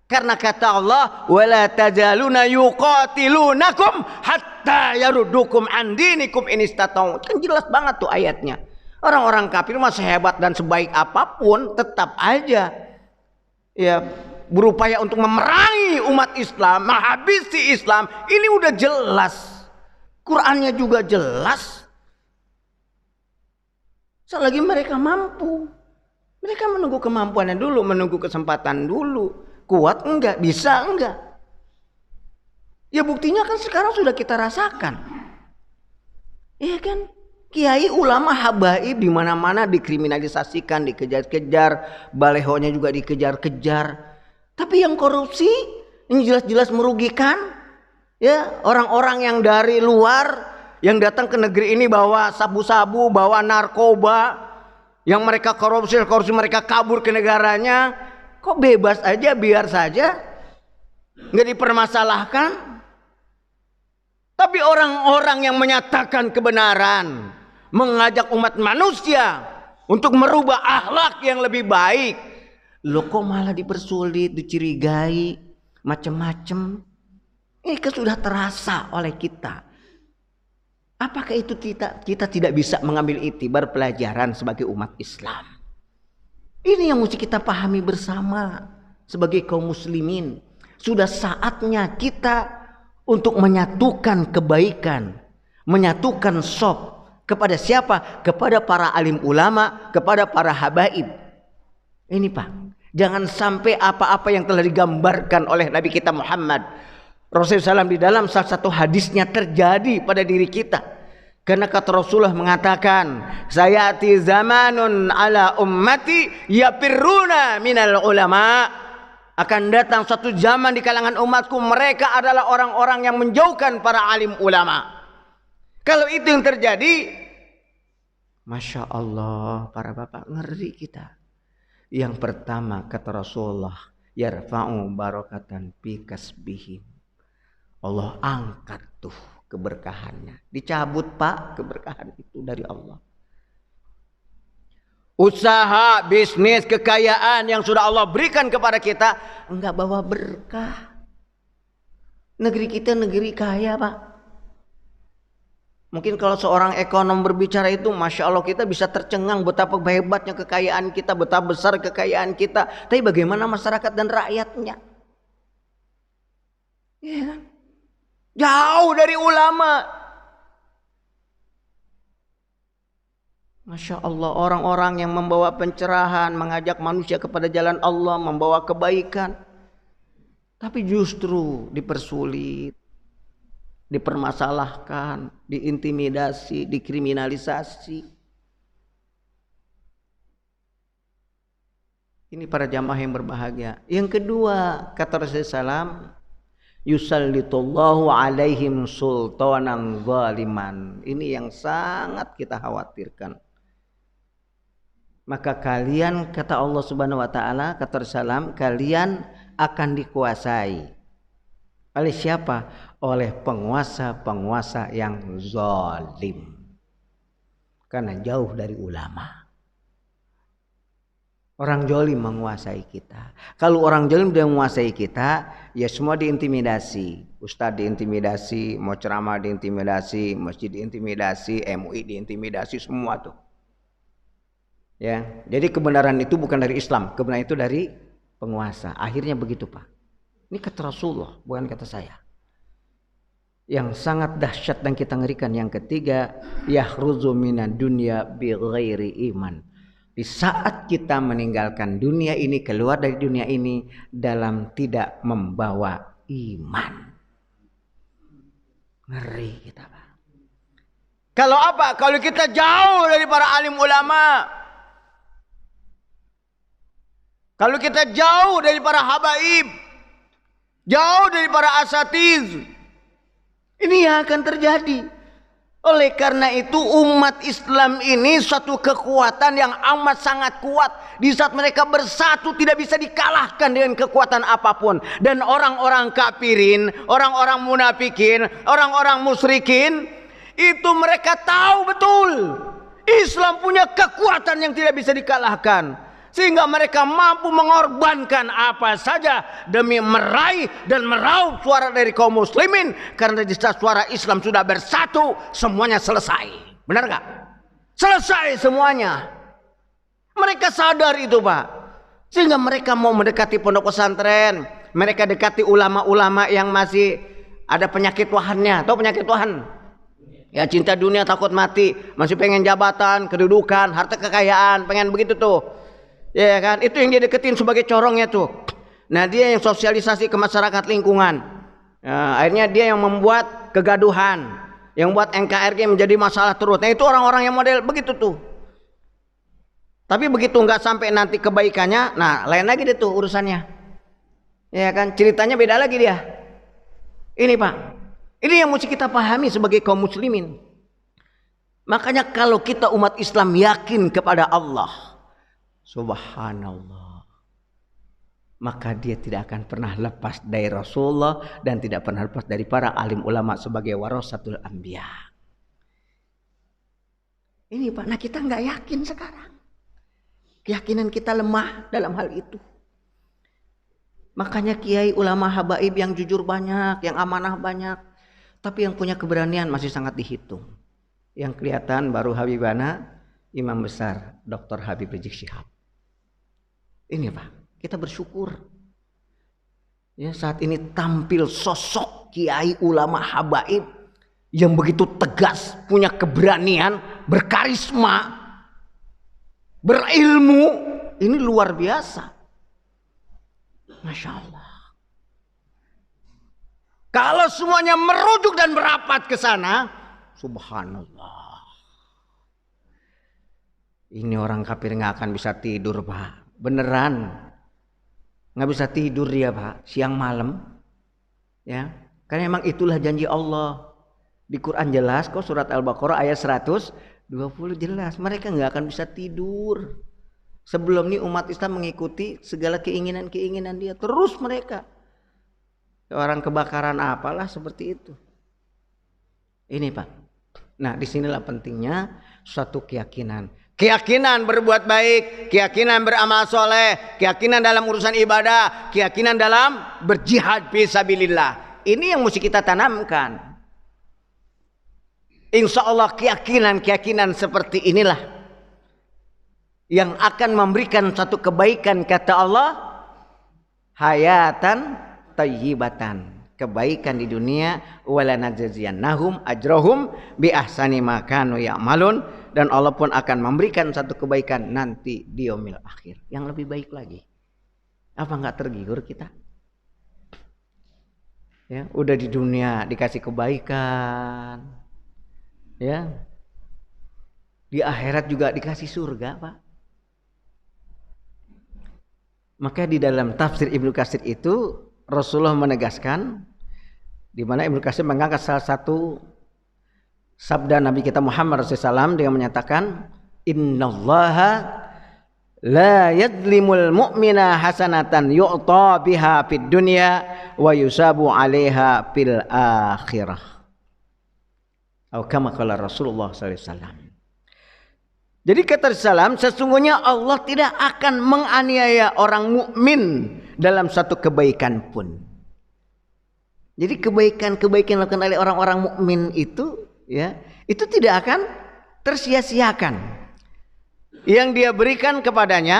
Karena kata Allah, wala tajaluna yuqatilunakum hatta yaruddukum an dinikum in istata'u. Kan jelas banget tuh ayatnya. Orang-orang kafir mah sehebat dan sebaik apapun tetap aja ya berupaya untuk memerangi umat Islam, menghabisi Islam. Ini udah jelas. Qurannya juga jelas. Selagi mereka mampu. Mereka menunggu kemampuannya dulu, menunggu kesempatan dulu. Kuat enggak? Bisa enggak? Ya buktinya kan sekarang sudah kita rasakan. Iya kan? Kiai, ulama, habaib di mana-mana dikriminalisasikan, dikejar-kejar, balehonya juga dikejar-kejar. Tapi yang korupsi, yang jelas-jelas merugikan, ya orang-orang yang dari luar yang datang ke negeri ini bawa sabu-sabu, bawa narkoba, yang mereka korupsi mereka kabur ke negaranya, kok bebas aja, biar saja, nggak dipermasalahkan. Tapi orang-orang yang menyatakan kebenaran, mengajak umat manusia untuk merubah akhlak yang lebih baik, lo kok malah dipersulit, dicurigai, macam-macam. Ini kan sudah terasa oleh kita. Apakah itu kita tidak bisa mengambil itibar pelajaran sebagai umat Islam? Ini yang mesti kita pahami bersama sebagai kaum muslimin. Sudah saatnya kita untuk menyatukan kebaikan, menyatukan shop kepada siapa? Kepada para alim ulama, kepada para habaib. Ini Pak, jangan sampai apa-apa yang telah digambarkan oleh Nabi kita Muhammad Rasulullah SAW di dalam salah satu hadisnya terjadi pada diri kita. Karena kata Rasulullah mengatakan, sayati zamanun ala ummati yapirruna minal ulama. Akan datang satu zaman di kalangan umatku, mereka adalah orang-orang yang menjauhkan para alim ulama. Kalau itu yang terjadi, Masya Allah, para bapak ngeri kita. Yang pertama kata Rasulullah, yarfa'u barakatan fi kasbihim. Allah angkat tuh keberkahannya. Dicabut Pak keberkahan itu dari Allah. Usaha, bisnis, kekayaan yang sudah Allah berikan kepada kita enggak bawa berkah. Negeri kita negeri kaya Pak. Mungkin kalau seorang ekonom berbicara itu, Masya Allah, kita bisa tercengang betapa hebatnya kekayaan kita, betapa besar kekayaan kita. Tapi bagaimana masyarakat dan rakyatnya? Iya kan? Jauh dari ulama. Masya Allah, orang-orang yang membawa pencerahan, mengajak manusia kepada jalan Allah, membawa kebaikan, tapi justru dipersulit, dipermasalahkan, diintimidasi, dikriminalisasi. Ini para jamaah yang berbahagia. Yang kedua, kata Rasulullah SAW, yusallitullahu alaihim sultanan zaliman. Ini yang sangat kita khawatirkan. Maka kalian, kata Allah Subhanahu wa taala, kata Rasulullah, kalian akan dikuasai oleh siapa? Oleh penguasa-penguasa yang zalim. Karena jauh dari ulama. Orang zalim menguasai kita. Kalau orang zalim sudah menguasai kita, ya semua diintimidasi. Ustadz diintimidasi, mau ceramah diintimidasi, masjid diintimidasi, MUI diintimidasi, semua tuh. Ya, jadi kebenaran itu bukan dari Islam, kebenaran itu dari penguasa. Akhirnya begitu, Pak. Ini kata Rasulullah, bukan kata saya. Yang sangat dahsyat dan kita ngerikan yang ketiga, yahruzu minan dunya bighairi iman. Di saat kita meninggalkan dunia ini, keluar dari dunia ini dalam tidak membawa iman. Ngeri kita, Pak. Kalau apa? Kalau kita jauh dari para alim ulama, kalau kita jauh dari para habaib, jauh dari para asatiz, ini yang akan terjadi. Oleh karena itu umat Islam ini suatu kekuatan yang amat sangat kuat. Di saat mereka bersatu tidak bisa dikalahkan dengan kekuatan apapun. Dan orang-orang kafirin, orang-orang munafikin, orang-orang musyrikin, itu mereka tahu betul Islam punya kekuatan yang tidak bisa dikalahkan. Sehingga mereka mampu mengorbankan apa saja demi meraih dan meraup suara dari kaum muslimin. Karena di saat suara Islam sudah bersatu, semuanya selesai. Benar gak? Selesai semuanya. Mereka sadar itu, Pak. Sehingga mereka mau mendekati pondok pesantren. Mereka dekati ulama-ulama yang masih ada penyakit wahannya. Tahu penyakit wahan? Ya, cinta dunia, takut mati. Masih pengen jabatan, kedudukan, harta kekayaan. Pengen begitu tuh. Ya kan, itu yang dia deketin sebagai corongnya tuh. Nah, dia yang sosialisasi ke masyarakat lingkungan. Nah, akhirnya dia yang membuat kegaduhan, yang buat NKRI menjadi masalah terus. Nah, itu orang-orang yang model begitu tuh. Tapi begitu nggak sampai nanti kebaikannya, nah lain lagi deh tuh urusannya. Ya kan, ceritanya beda lagi dia. Ini, Pak, ini yang mesti kita pahami sebagai kaum muslimin. Makanya kalau kita umat Islam yakin kepada Allah, subhanallah, maka dia tidak akan pernah lepas dari Rasulullah dan tidak pernah lepas dari para alim ulama sebagai warasatul anbiya. Ini, Pak, nah kita nggak yakin sekarang. Keyakinan kita lemah dalam hal itu. Makanya kiai ulama habaib yang jujur banyak, yang amanah banyak, tapi yang punya keberanian masih sangat dihitung. Yang kelihatan baru Habibana, imam besar Dr. Habib Rizik Syihab. Ini, Pak, kita bersyukur. Ya, saat ini tampil sosok kiai ulama habaib yang begitu tegas, punya keberanian, berkarisma, berilmu. Ini luar biasa. Masya Allah. Kalau semuanya merujuk dan merapat ke sana, subhanallah. Ini orang kafir nggak akan bisa tidur, Pak. Beneran nggak bisa tidur dia, Pak, siang malam, ya, karena memang itulah janji Allah. Di Quran jelas kok, surat Al-Baqarah ayat 120 jelas, mereka nggak akan bisa tidur sebelum ini umat Islam mengikuti segala keinginan-keinginan dia. Terus mereka orang kebakaran apalah seperti itu. Ini, Pak. Nah, disinilah pentingnya suatu keyakinan. Keyakinan berbuat baik, keyakinan beramal soleh, keyakinan dalam urusan ibadah, keyakinan dalam berjihad fisabilillah. Ini yang mesti kita tanamkan. Insya Allah keyakinan seperti inilah yang akan memberikan satu kebaikan, kata Allah, hayatan thayyibatan, kebaikan di dunia, wala najziyannahum ajrahum bi ahsani ma kanu ya'malun, dan Allah pun akan memberikan satu kebaikan nanti di yaumil akhir yang lebih baik lagi. Apa enggak tergiur kita? Ya, udah di dunia dikasih kebaikan. Ya. Di akhirat juga dikasih surga, Pak. Maka di dalam tafsir Ibnu Katsir itu Rasulullah menegaskan, di mana Ibnu Katsir mengangkat salah satu sabda Nabi kita Muhammad SAW dengan menyatakan, innallaha la yadlimul mu'mina hasanatan yu'ta biha fid dunya wa yusabu 'alaiha fil akhirah. Atau kama qala Rasulullah sallallahu alaihi wasallam. Jadi kata Rasulullah, sesungguhnya Allah tidak akan menganiaya orang mukmin dalam satu kebaikan pun. Jadi kebaikan-kebaikan yang dilakukan oleh orang-orang mukmin itu, ya, itu tidak akan tersia-siakan. Yang dia berikan kepadanya,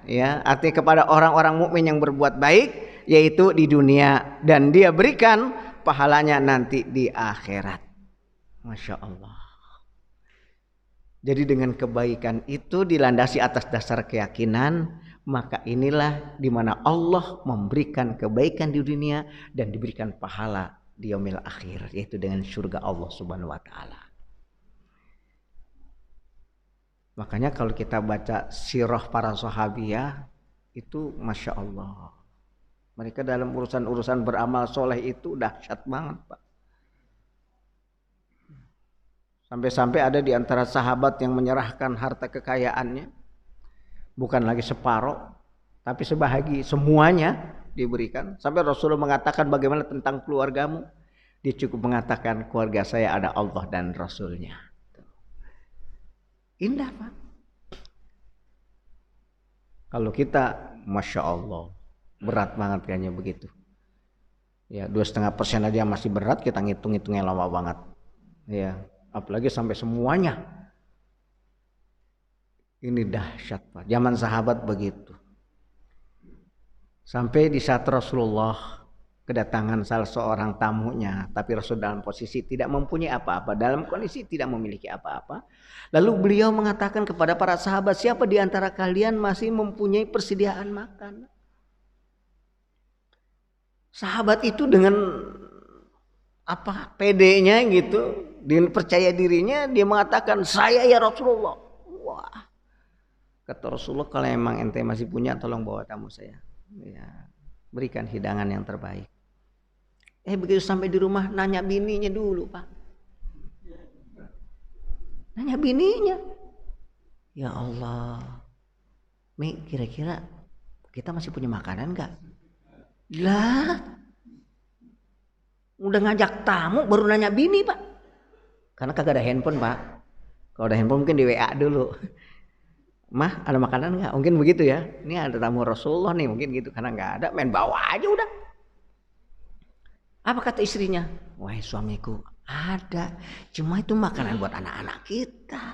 ya, artinya kepada orang-orang mukmin yang berbuat baik, yaitu di dunia, dan dia berikan pahalanya nanti di akhirat. Masya Allah. Jadi dengan kebaikan itu dilandasi atas dasar keyakinan, maka inilah di mana Allah memberikan kebaikan di dunia dan diberikan pahala di yaumil akhir, yaitu dengan surga Allah Subhanahu wa taala. Makanya kalau kita baca sirah para sahabiyah itu Masya Allah, mereka dalam urusan-urusan beramal soleh itu dahsyat banget, Pak. Sampai-sampai ada di antara sahabat yang menyerahkan harta kekayaannya, bukan lagi separuh, tapi sebahagi, semuanya diberikan. Sampai Rasulullah mengatakan, bagaimana tentang keluargamu? Dia cukup mengatakan, keluarga saya ada Allah dan Rasulnya. Indah, Pak. Kalau kita, Masya Allah, berat banget kayaknya begitu. Ya, 2,5% aja masih berat, kita ngitung-ngitungnya lama banget. Ya. Apalagi sampai semuanya. Ini dahsyat, Pak. Zaman sahabat begitu. Sampai di saat Rasulullah kedatangan salah seorang tamunya, tapi Rasul dalam posisi tidak mempunyai apa-apa, dalam kondisi tidak memiliki apa-apa. Lalu beliau mengatakan kepada para sahabat, siapa di antara kalian masih mempunyai persediaan makan? Sahabat itu dengan pedenya gitu, dengan percaya dirinya, dia mengatakan, saya ya Rasulullah. Wah, kata Rasulullah, kalau emang ente masih punya, tolong bawa tamu saya, ya, berikan hidangan yang terbaik. Begitu sampai di rumah, nanya bininya dulu, Pak. Nanya bininya, ya Allah, Mi, kira-kira kita masih punya makanan gak? Lah, udah ngajak tamu baru nanya bini, Pak. Karena kagak ada handphone, Pak. Kalau ada handphone mungkin di WA dulu. Mah, ada makanan nggak? Mungkin begitu ya. Ini ada tamu Rasulullah nih, mungkin gitu. Karena nggak ada, main bawa aja udah. Apa kata istrinya? Wahai suamiku, ada. Cuma itu makanan buat anak-anak kita.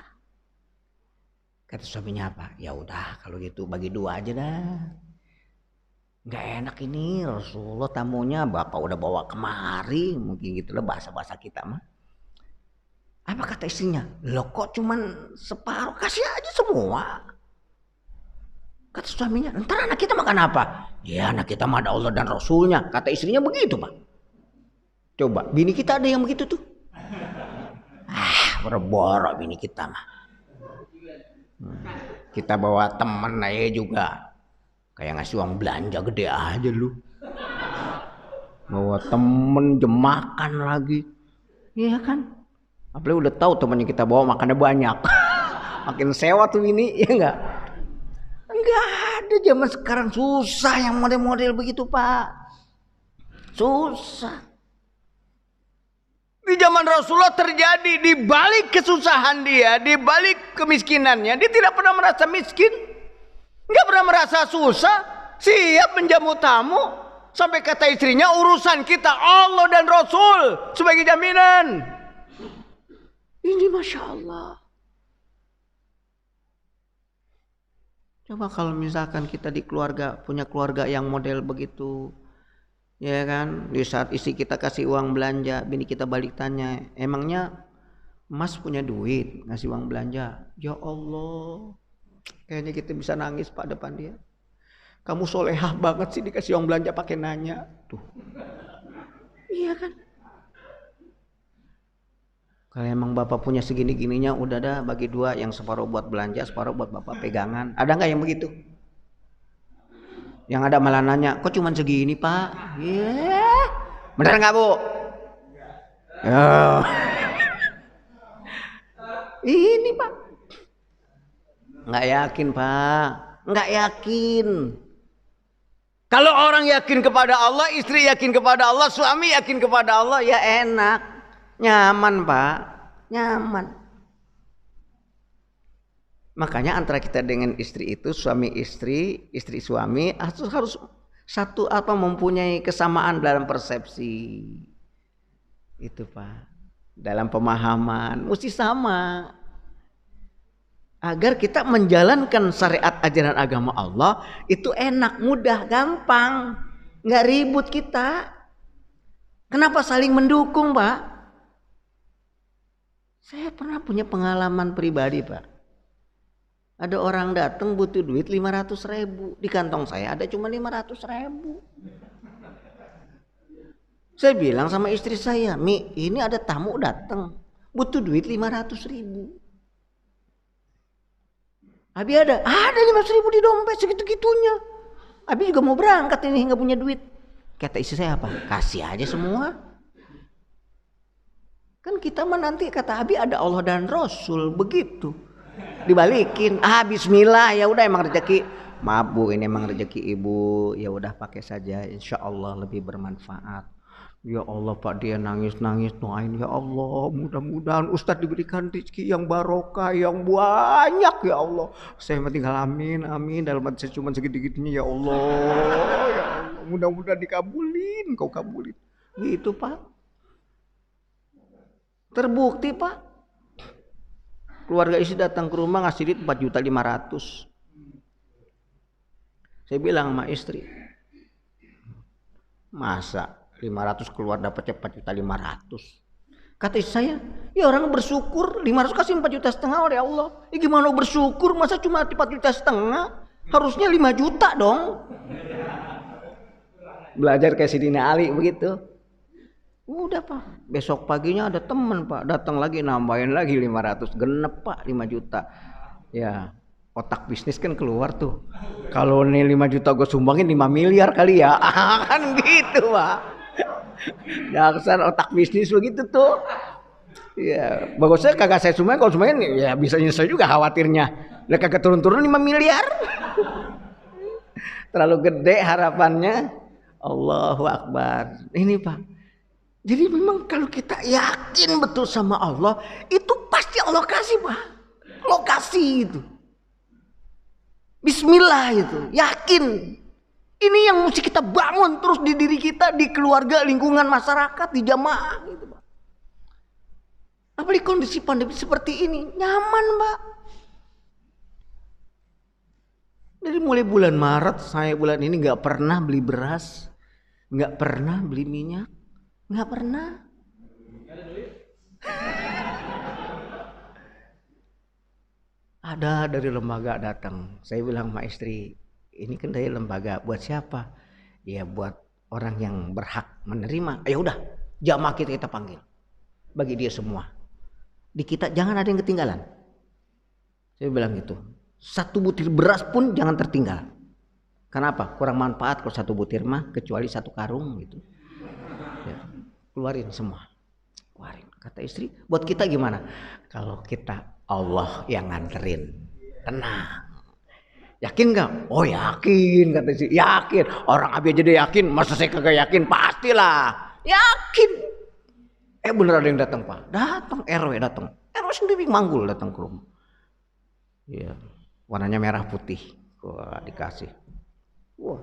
Kata suaminya apa? Ya udah, kalau gitu bagi 2 aja dah. Nggak enak ini, Rasulullah tamunya bapak udah bawa kemari, mungkin gitu lah bahasa-bahasa kita mah. Apa kata istrinya? Loh kok cuman separuh, kasih aja semua. Kata suaminya, ntar anak kita makan apa? Ya anak kita mah ada Allah dan Rasulnya. Kata istrinya begitu, Pak. Coba, bini kita ada yang begitu tuh? Boro-boro bini kita mah. Kita bawa temen aja juga. Kayak ngasih uang belanja gede aja lu. Bawa temen jemakan lagi. Iya kan? Apalagi udah tahu temannya kita bawa makannya banyak. Makin sewa tuh ini, ya enggak? Enggak ada, zaman sekarang susah yang model-model begitu, Pak. Susah. Di zaman Rasulullah terjadi, di balik kesusahan dia, di balik kemiskinannya, dia tidak pernah merasa miskin. Enggak pernah merasa susah, siap menjamu tamu. Sampai kata istrinya, urusan kita Allah dan Rasul sebagai jaminan. Ini Masya Allah. Coba kalau misalkan kita di keluarga, punya keluarga yang model begitu, Ya kan, di saat istri kita kasih uang belanja, bini kita balik tanya, emangnya Mas punya duit ngasih uang belanja? Ya Allah, kayaknya kita bisa nangis Pak depan dia. Kamu solehah banget sih dikasih uang belanja pakai nanya. Tuh. Iya kan? Kalau emang bapak punya segini-gininya, udah dah bagi dua, yang separuh buat belanja, separuh buat bapak pegangan. Ada nggak yang begitu? Yang ada malah nanya, kok cuma segini Pak? Yeah. Bener nggak Bu? Ya. Ini Pak. Nggak yakin Pak, nggak yakin. Kalau orang yakin kepada Allah, istri yakin kepada Allah, suami yakin kepada Allah, ya enak, nyaman Pak, nyaman. Makanya antara kita dengan istri itu, suami istri, istri suami harus satu mempunyai kesamaan dalam persepsi. Itu Pak. Dalam pemahaman mesti sama. Agar kita menjalankan syariat ajaran agama Allah itu enak, mudah, gampang, nggak ribut kita. Kenapa saling mendukung Pak? Saya pernah punya pengalaman pribadi Pak. Ada orang datang butuh duit 500.000, di kantong saya ada cuma 500.000. Saya bilang sama istri saya, Mi, ini ada tamu datang butuh duit 500.000. Abi ada 500.000 di dompet segitu-gitunya. Abi juga mau berangkat ini nggak punya duit. Kata istri saya apa? Kasih aja semua. Kan kita mah nanti kata Abi ada Allah dan Rasul begitu. Dibalikin. Bismillah, ya udah emang rezeki. Maaf Bu, ini emang rezeki Ibu. Ya udah pakai saja. Insya Allah lebih bermanfaat. Ya Allah Pak, dia nangis-nangis doain, ya Allah mudah-mudahan Ustadz diberikan rezeki yang barokah, yang banyak ya Allah. Saya tinggal amin, amin, dalam hati saya cuma segini-gininya ya Allah. Ya Allah, mudah-mudahan dikabulin, kau kabulin. Gitu Pak. Terbukti Pak. Keluarga istri datang ke rumah ngasih duit 4.500.000. Saya bilang sama istri, masa 500 keluar dapatnya 4.500.000. Kata istri saya, ya orang bersyukur 500 kasih 4,5 juta oleh Allah. Gimana bersyukur masa cuma 4,5 juta? Harusnya 5 juta dong. Belajar kayak Sidina Ali begitu. Udah Pak, besok paginya ada teman Pak datang lagi nambahin lagi 500, genep Pak 5 juta. Ya, otak bisnis kan keluar tuh. Kalau nih 5 juta gue sumbangin 5 miliar kali ya. Kan gitu Pak. Dasar otak bisnis begitu tuh. Ya, bagusnya kagak saya sumbangin, kalau sumbangin ya bisa nyesel juga khawatirnya. Udah kagak turun-turun 5 miliar. Terlalu gede harapannya. Allahu Akbar. Ini Pak. Jadi memang kalau kita yakin betul sama Allah, itu pasti Allah kasih Pak. Allah kasih itu. Bismillah itu, yakin. Ini yang mesti kita bangun terus di diri kita, di keluarga, lingkungan masyarakat, di jamaah gitu Pak. Apalagi kondisi pandemi seperti ini, nyaman Pak. Dari mulai bulan Maret, saya bulan ini gak pernah beli beras, gak pernah beli minyak, gak pernah. Ada dari lembaga datang, saya bilang sama istri, ini kan dari lembaga, buat siapa? Ya buat orang yang berhak menerima. Ya udah, jamaah kita panggil, bagi dia semua. Di kita jangan ada yang ketinggalan. Saya bilang gitu. 1 butir beras pun jangan tertinggal. Kenapa? Kurang manfaat kalau 1 butir mah, kecuali 1 karung gitu. Ya, keluarin semua. Keluarin. Kata istri, buat kita gimana? Kalau kita Allah yang nganterin, tenang. Yakin gak? Oh yakin, kata istri. Yakin. Orang Abi aja dia yakin, masa saya kagak yakin? Pastilah. Yakin. Bener ada yang datang Pak. Datang RW datang. RW sendiri manggul datang ke rumah. Iya. Warnanya merah putih. Wah, dikasih. Wah.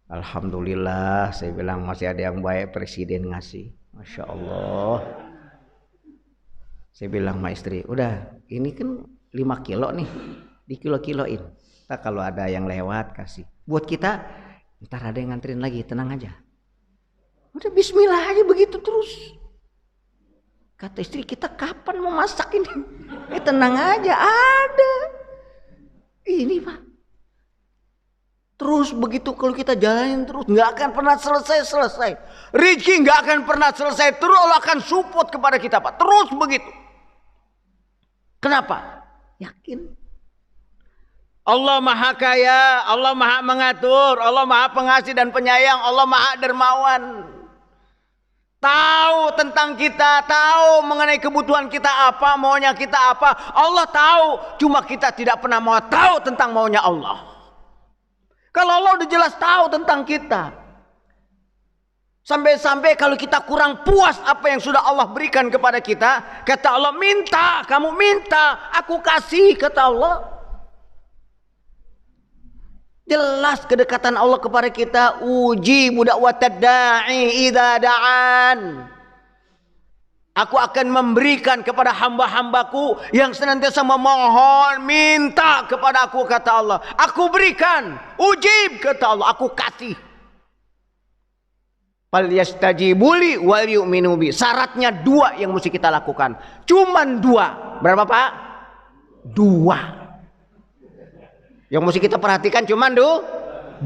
Alhamdulillah, saya bilang masih ada yang baik, presiden ngasih. Masya Allah. Saya bilang sama istri, udah ini kan 5 kilo nih, dikilo-kiloin. Ntar kalau ada yang lewat kasih. Buat kita, ntar ada yang nganterin lagi, tenang aja. Udah bismillah aja begitu terus. Kata istri, kita kapan mau masak ini? Tenang aja, ada. Ini Pak. Terus begitu kalau kita jalanin terus, nggak akan pernah selesai. Rezeki nggak akan pernah selesai. Terus Allah akan support kepada kita Pak. Terus begitu. Kenapa? Yakin. Allah maha kaya, Allah maha mengatur, Allah maha pengasih dan penyayang, Allah maha dermawan. Tahu tentang kita, tahu mengenai kebutuhan kita apa, maunya kita apa. Allah tahu, cuma kita tidak pernah mau tahu tentang maunya Allah. Kalau Allah udah jelas tahu tentang kita. Sampai-sampai kalau kita kurang puas apa yang sudah Allah berikan kepada kita, kata Allah, minta, kamu minta, aku kasih, kata Allah. Jelas kedekatan Allah kepada kita. Uji budak watad da'i idza da'an. Aku akan memberikan kepada hamba-hambaku yang senantiasa memohon, minta kepada aku, kata Allah. Aku berikan, ujib, kata Allah, aku kasih. Fal yastajibuli wal yu'minu bi. Syaratnya 2 yang mesti kita lakukan. Cuman 2. Berapa Pak? 2. Yang mesti kita perhatikan cuman 2.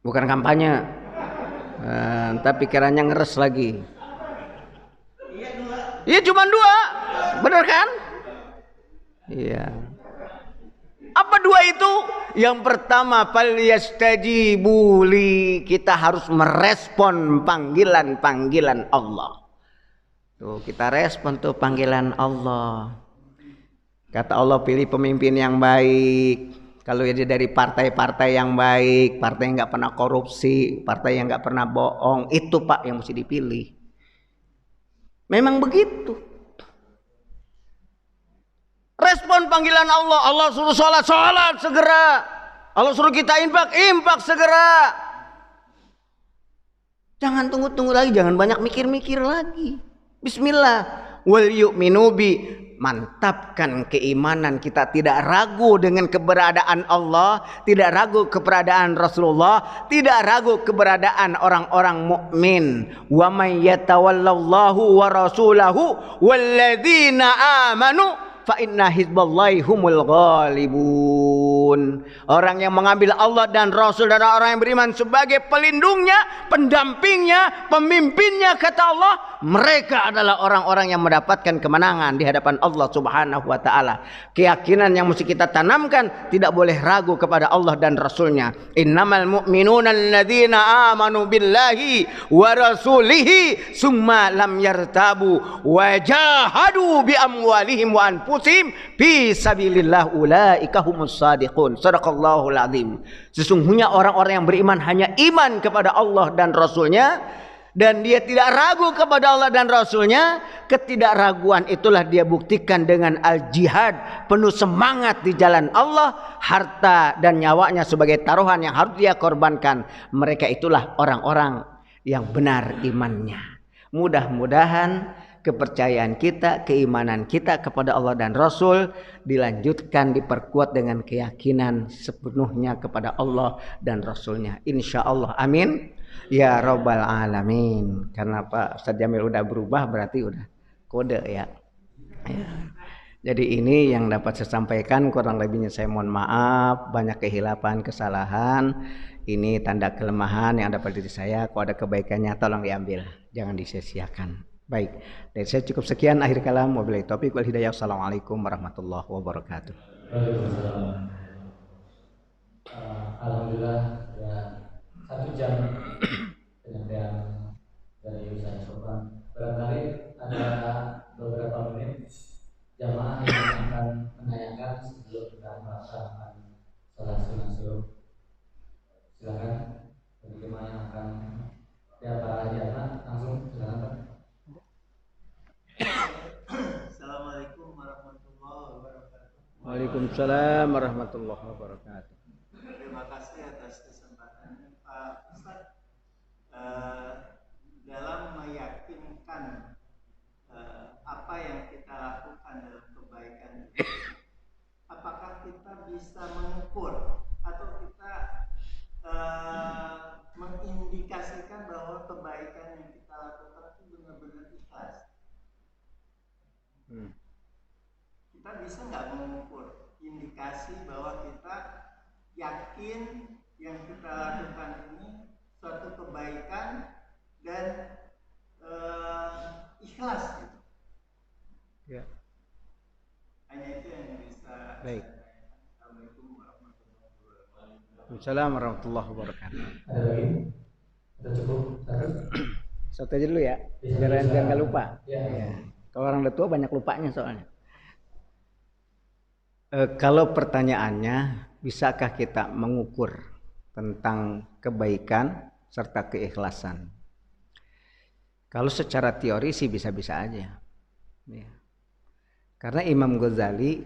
Bukan kampanye. Tapi pikirannya ngeres lagi. Iya cuman 2. Bener kan? Iya. Apa 2 itu? Yang pertama, fal yastajibuli. Kita harus merespon panggilan-panggilan Allah. Tuh, kita respon tuh panggilan Allah. Kata Allah, pilih pemimpin yang baik. Kalau dia dari partai-partai yang baik, partai yang nggak pernah korupsi, partai yang nggak pernah bohong, itu Pak yang mesti dipilih. Memang begitu. Respon panggilan Allah. Allah suruh sholat segera. Allah suruh kita infak segera. Jangan tunggu-tunggu lagi, jangan banyak mikir-mikir lagi. Bismillah. Wal yu'minu bi. Mantapkan keimanan kita, tidak ragu dengan keberadaan Allah, tidak ragu keberadaan Rasulullah, tidak ragu keberadaan orang-orang mukmin. Wa may yatawallallahu wa rasulahu walladzina amanu fa inna hizballahi humul ghalibun. Orang yang mengambil Allah dan Rasul dan orang yang beriman sebagai pelindungnya, pendampingnya, pemimpinnya, kata Allah, mereka adalah orang-orang yang mendapatkan kemenangan di hadapan Allah Subhanahu wa taala. Keyakinan yang mesti kita tanamkan, tidak boleh ragu kepada Allah dan Rasulnya. Innamal mu'minuna alladzina amanu billahi wa rasulihi summa lam yartabu wa jahadu bi amwalihim wa anfusihim fi sabilillah ulaika humus shadiqun. Sadaqallahul azim. Sesungguhnya orang-orang yang beriman hanya iman kepada Allah dan Rasulnya, dan dia tidak ragu kepada Allah dan Rasulnya. Ketidakraguan itulah dia buktikan dengan al-jihad, penuh semangat di jalan Allah, harta dan nyawanya sebagai taruhan yang harus dia korbankan. Mereka itulah orang-orang yang benar imannya. Mudah-mudahan kepercayaan kita, keimanan kita kepada Allah dan Rasul dilanjutkan, diperkuat dengan keyakinan sepenuhnya kepada Allah dan Rasulnya. Insya Allah, amin ya Rabbal Alamin. Karena Pak Ustadz Jamil udah berubah, berarti udah kode ya. Jadi ini yang dapat saya sampaikan, kurang lebihnya saya mohon maaf, banyak kehilapan, kesalahan. Ini tanda kelemahan yang dapat diri saya. Kalau ada kebaikannya tolong diambil, jangan disia-siakan. Baik, dari saya cukup sekian, akhir kalam. Wabillahi taufiq wal hidayah. Assalamualaikum warahmatullahi wabarakatuh. Waalaikumsalam. Alhamdulillah ya 1 jam penyampaian dari Ustaz Sofwan. Barangkali ada beberapa menit jamaah yang akan menanyakan sebelum kita melaksanakan salat sunat subuh. Silakan bagi jemaah yang akan para jamaah langsung silakan Pak. Assalamualaikum warahmatullahi wabarakatuh. Waalaikumsalam warahmatullahi wabarakatuh. Terima kasih atas kesempatannya Pak Ustadz. Dalam meyakinkan apa yang kita lakukan dalam kebaikan itu, apakah kita bisa mengukur atau kita Kita bisa nggak mengukur indikasi bahwa kita yakin yang kita lakukan ini suatu kebaikan dan ikhlas gitu. Ya. Hanya itu yang bisa. Baik. Assalamualaikum warahmatullahi wabarakatuh. Waalaikumsalam warahmatullahi wabarakatuh. Ada lagi? Atau cukup satu? Satu aja dulu ya, Bisa, biar bisa. nggak lupa. Ya. Kalau orang tua banyak lupanya soalnya. Kalau pertanyaannya, bisakah kita mengukur tentang kebaikan serta keikhlasan? Kalau secara teori sih bisa-bisa aja. Ya. Karena Imam Ghazali,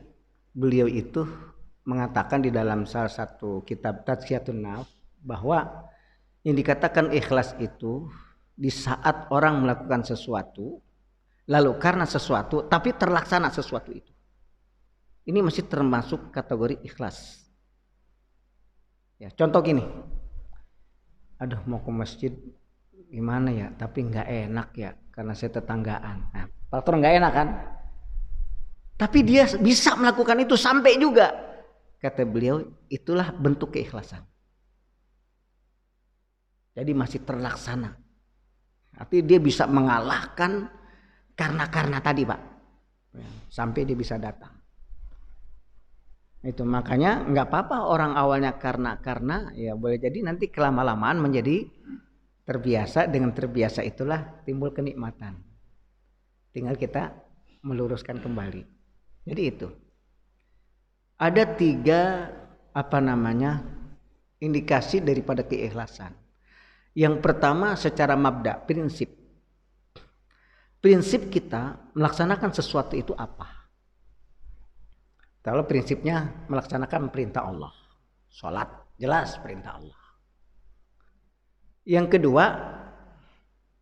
beliau itu mengatakan di dalam salah satu kitab Tazkiyatun Nafs bahwa yang dikatakan ikhlas itu di saat orang melakukan sesuatu, lalu karena sesuatu, tapi terlaksana sesuatu itu. Ini masih termasuk kategori ikhlas. Ya, contoh gini, aduh mau ke masjid gimana ya, tapi nggak enak ya karena saya tetanggaan. Nah, faktor nggak enak kan? Tapi dia bisa melakukan itu sampai juga. Kata beliau, itulah bentuk keikhlasan. Jadi masih terlaksana. Tapi dia bisa mengalahkan karena tadi Pak. Sampai dia bisa datang. Itu makanya nggak apa-apa orang awalnya karena ya boleh jadi nanti kelama-lamaan menjadi terbiasa, dengan terbiasa itulah timbul kenikmatan. Tinggal kita meluruskan kembali. Jadi itu. Ada 3 indikasi daripada keikhlasan. Yang pertama secara mabda, prinsip. Prinsip kita melaksanakan sesuatu itu apa? Kalau prinsipnya melaksanakan perintah Allah. Sholat, jelas perintah Allah. Yang kedua,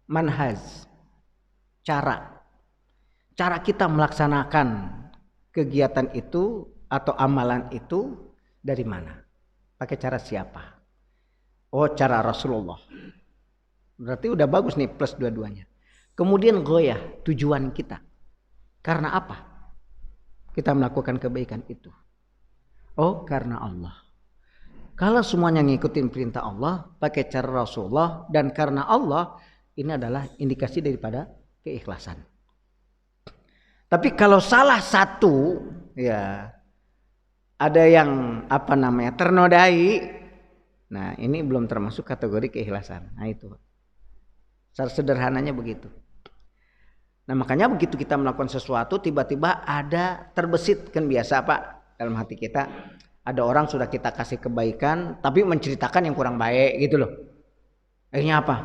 manhaj. Cara kita melaksanakan kegiatan itu atau amalan itu dari mana? Pakai cara siapa? Oh, cara Rasulullah. Berarti udah bagus nih plus dua-duanya. Kemudian goyah, tujuan kita. Karena apa kita melakukan kebaikan itu? Oh, karena Allah. Kalau semuanya ngikutin perintah Allah, pakai cara Rasulullah dan karena Allah, ini adalah indikasi daripada keikhlasan. Tapi kalau salah satu, ya ada yang ternodai, nah ini belum termasuk kategori keikhlasan. Nah itu, secara sederhananya begitu. Nah makanya begitu kita melakukan sesuatu, tiba-tiba ada terbesit, kan biasa Pak dalam hati kita, ada orang sudah kita kasih kebaikan tapi menceritakan yang kurang baik gitu loh. Akhirnya apa?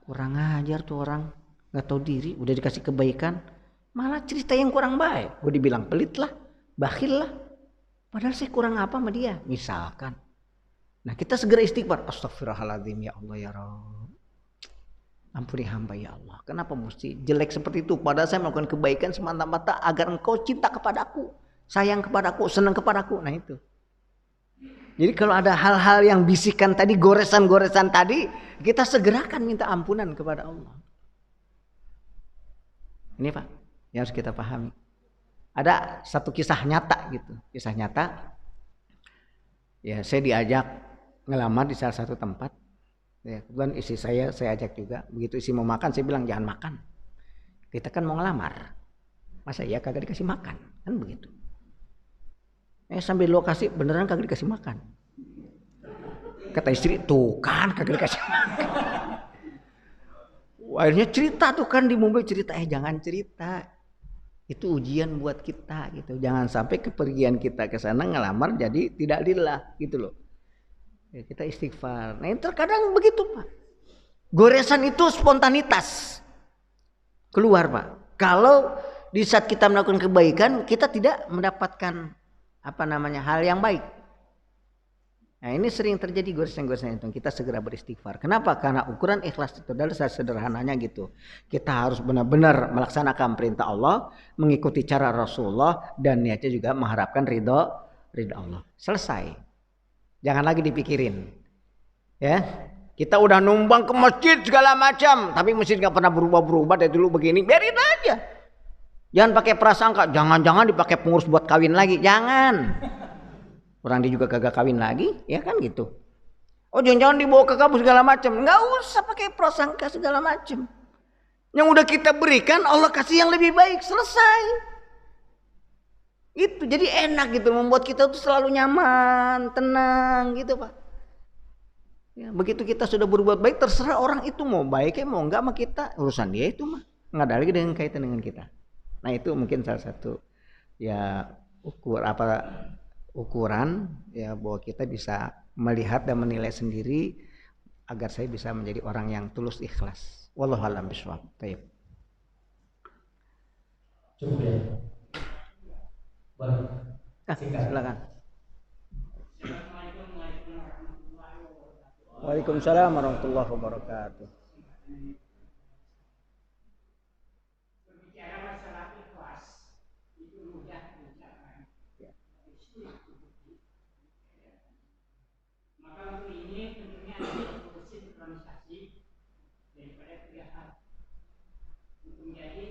Kurang ajar tuh orang, nggak tahu diri, udah dikasih kebaikan malah cerita yang kurang baik. Gue dibilang pelit lah, bakhil lah, padahal saya kurang apa sama dia misalkan. Nah kita segera istighfar, astagfirullahaladzim, ya Allah ya Rabb, ampuni hamba ya Allah, kenapa mesti jelek seperti itu, padahal saya melakukan kebaikan semata-mata agar engkau cinta kepadaku, sayang kepadaku, senang kepadaku. Nah itu. Jadi kalau ada hal-hal yang bisikan tadi, goresan-goresan tadi, kita segerakan minta ampunan kepada Allah. Ini Pak, yang harus kita pahami. Ada satu kisah nyata gitu, kisah nyata. Ya saya diajak ngelamar di salah satu tempat. Ya, kebetulan istri saya ajak juga. Begitu istri mau makan, saya bilang jangan makan. Kita kan mau ngelamar, masa ya kagak dikasih makan, kan begitu. Sambil lokasi beneran kagak dikasih makan. Kata istri, tuh kan kagak dikasih makan. Akhirnya cerita tuh kan di mobil, cerita, jangan cerita. Itu ujian buat kita gitu. Jangan sampai kepergian kita ke sana ngelamar jadi tidak lillah gitu loh. Ya, kita istighfar. Nah terkadang begitu Pak. Goresan itu spontanitas keluar Pak. Kalau di saat kita melakukan kebaikan kita tidak mendapatkan hal yang baik. Nah ini sering terjadi goresan-goresan itu. Kita segera beristighfar. Kenapa? Karena ukuran ikhlas itu adalah sederhananya gitu. Kita harus benar-benar melaksanakan perintah Allah, mengikuti cara Rasulullah, dan niatnya juga mengharapkan ridho Allah. Selesai. Jangan lagi dipikirin. Ya, kita udah numbang ke masjid segala macam, tapi masjid nggak pernah berubah dari dulu begini. Biarin aja. Jangan pakai prasangka, jangan-jangan dipakai pengurus buat kawin lagi, jangan. Orang dia juga kagak kawin lagi, ya kan gitu. Oh jangan-jangan dibawa ke kampus segala macam, nggak usah pakai prasangka segala macam. Yang udah kita berikan Allah kasih yang lebih baik, selesai. Itu jadi enak gitu, membuat kita tuh selalu nyaman, tenang gitu Pak. Ya, begitu kita sudah berbuat baik, terserah orang itu mau baik mau enggak sama kita, urusan dia itu mah, nggak ada lagi dengan kaitan dengan kita. Nah itu mungkin salah satu ya ukuran ya bahwa kita bisa melihat dan menilai sendiri agar saya bisa menjadi orang yang tulus ikhlas. Wallahu a'lam bishawab. Baik. Cukup ya. Baik. Silakan. Waalaikumsalam warahmatullahi wabarakatuh. Berbicara masalah ikhlas itu mudah diucapkan. Maka untuk ini tentunya ada sinkronisasi daripada tiga hal untuk menjadi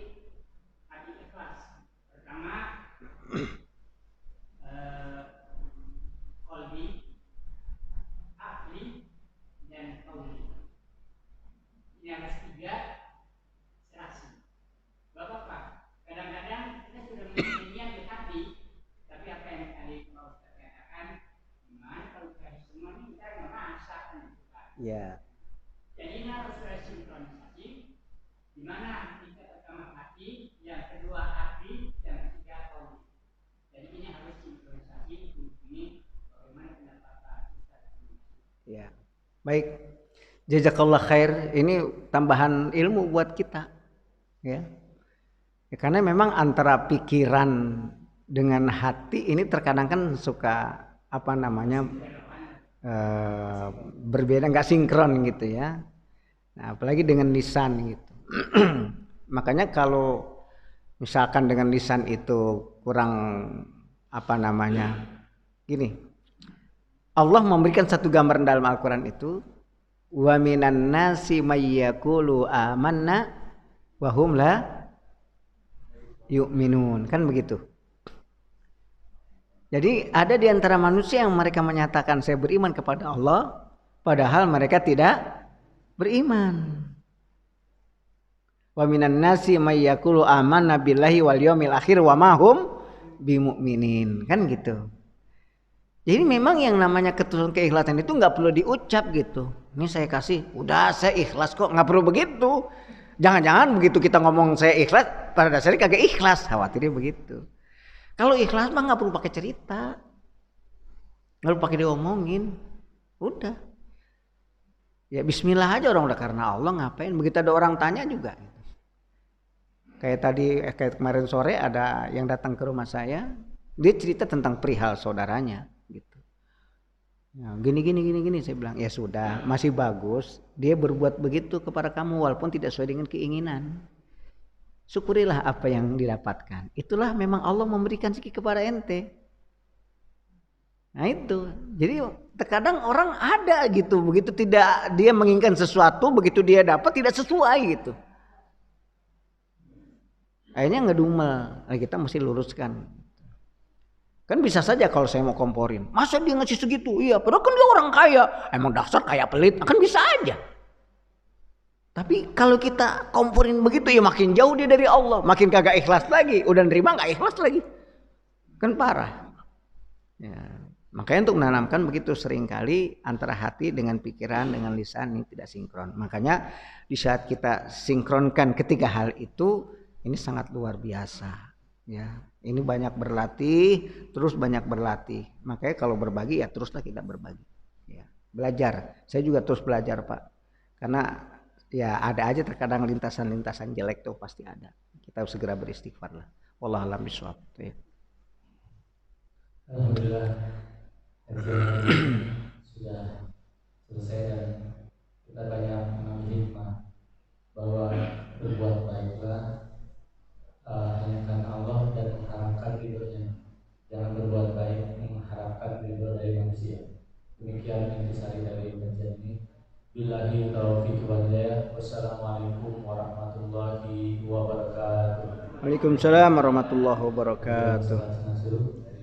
hati ikhlas. Pertama, qalbi, akli, dan qauli. Yang ketiga, serasi. Bapak-bapak, kadang-kadang kita sudah memiliki niat di hati, tapi apa yang tadi Pak Ustaz katakan, gimana kalau kita semua ini kita merasa kan? Ya. Jadi harus ada sinkronisasi, di mana kita pertama hati, yang kedua hati, yang ketiga qauli. Jadi ini harus sinkronisasi. Ini bagaimana pendapat Pak Ustaz? Ya. Baik. Jazakallah khair. Ini tambahan ilmu buat kita. Ya. Ya, karena memang antara pikiran dengan hati ini terkadang kan suka berbeda, nggak sinkron gitu ya. Nah, apalagi dengan lisan gitu. Makanya kalau misalkan dengan lisan itu kurang gini. Allah memberikan satu gambaran dalam Al-Quran itu, wa minan nasi may yaqulu amanna wa hum la yu'minun, kan begitu. Jadi ada di antara manusia yang mereka menyatakan saya beriman kepada Allah, padahal mereka tidak beriman. Wa minan nasi may yaqulu amanna billahi wal yawmil akhir wa ma hum bimu'minin, kan gitu. Jadi memang yang namanya ketulusan keikhlasan itu nggak perlu diucap gitu. Ini saya kasih, udah saya ikhlas kok, nggak perlu begitu. Jangan-jangan begitu kita ngomong saya ikhlas, pada dasarnya kagak ikhlas, khawatirnya begitu. Kalau ikhlas mah nggak perlu pakai cerita, nggak perlu pakai diomongin, udah. Ya Bismillah aja orang udah karena Allah ngapain? Begitu ada orang tanya juga. Kayak kemarin sore ada yang datang ke rumah saya, dia cerita tentang perihal saudaranya. Nah, gini saya bilang ya sudah, masih bagus dia berbuat begitu kepada kamu walaupun tidak sesuai dengan keinginan. Syukurilah apa yang didapatkan. Itulah memang Allah memberikan rezeki kepada ente. Nah itu. Jadi terkadang orang ada gitu, begitu tidak dia menginginkan sesuatu, begitu dia dapat tidak sesuai gitu. Akhirnya ngedumel. Nah, kita mesti luruskan. Kan bisa saja kalau saya mau komporin, masa dia ngasih segitu? Iya, padahal kan dia orang kaya, emang dasar kaya pelit, kan bisa aja. Tapi kalau kita komporin begitu ya makin jauh dia dari Allah, makin kagak ikhlas lagi, udah nerima nggak ikhlas lagi, kan parah. Ya, makanya untuk menanamkan begitu seringkali antara hati dengan pikiran dengan lisan ini tidak sinkron. Makanya di saat kita sinkronkan ketiga hal itu, ini sangat luar biasa. Ya. Ini banyak berlatih, terus banyak berlatih. Makanya kalau berbagi ya teruslah kita berbagi. Ya, belajar. Saya juga terus belajar Pak. Karena ya ada aja terkadang lintasan-lintasan jelek tuh pasti ada. Kita harus segera beristighfar lah. Wallahu a'lam bishawab. Alhamdulillah sudah selesai dan kita banyak mengambil hikmah bahwa berbuat baiklah hanya karena Allah dan mengharapkan ridhonya. Jangan berbuat baik mengharapkan ridho dari manusia. Demikian intisari dari kajian ini. Billahi taufiq wal hidayah. Wassalamualaikum warahmatullahi wabarakatuh. Waalaikumsalam warahmatullahi wabarakatuh. Salat sunat subuh.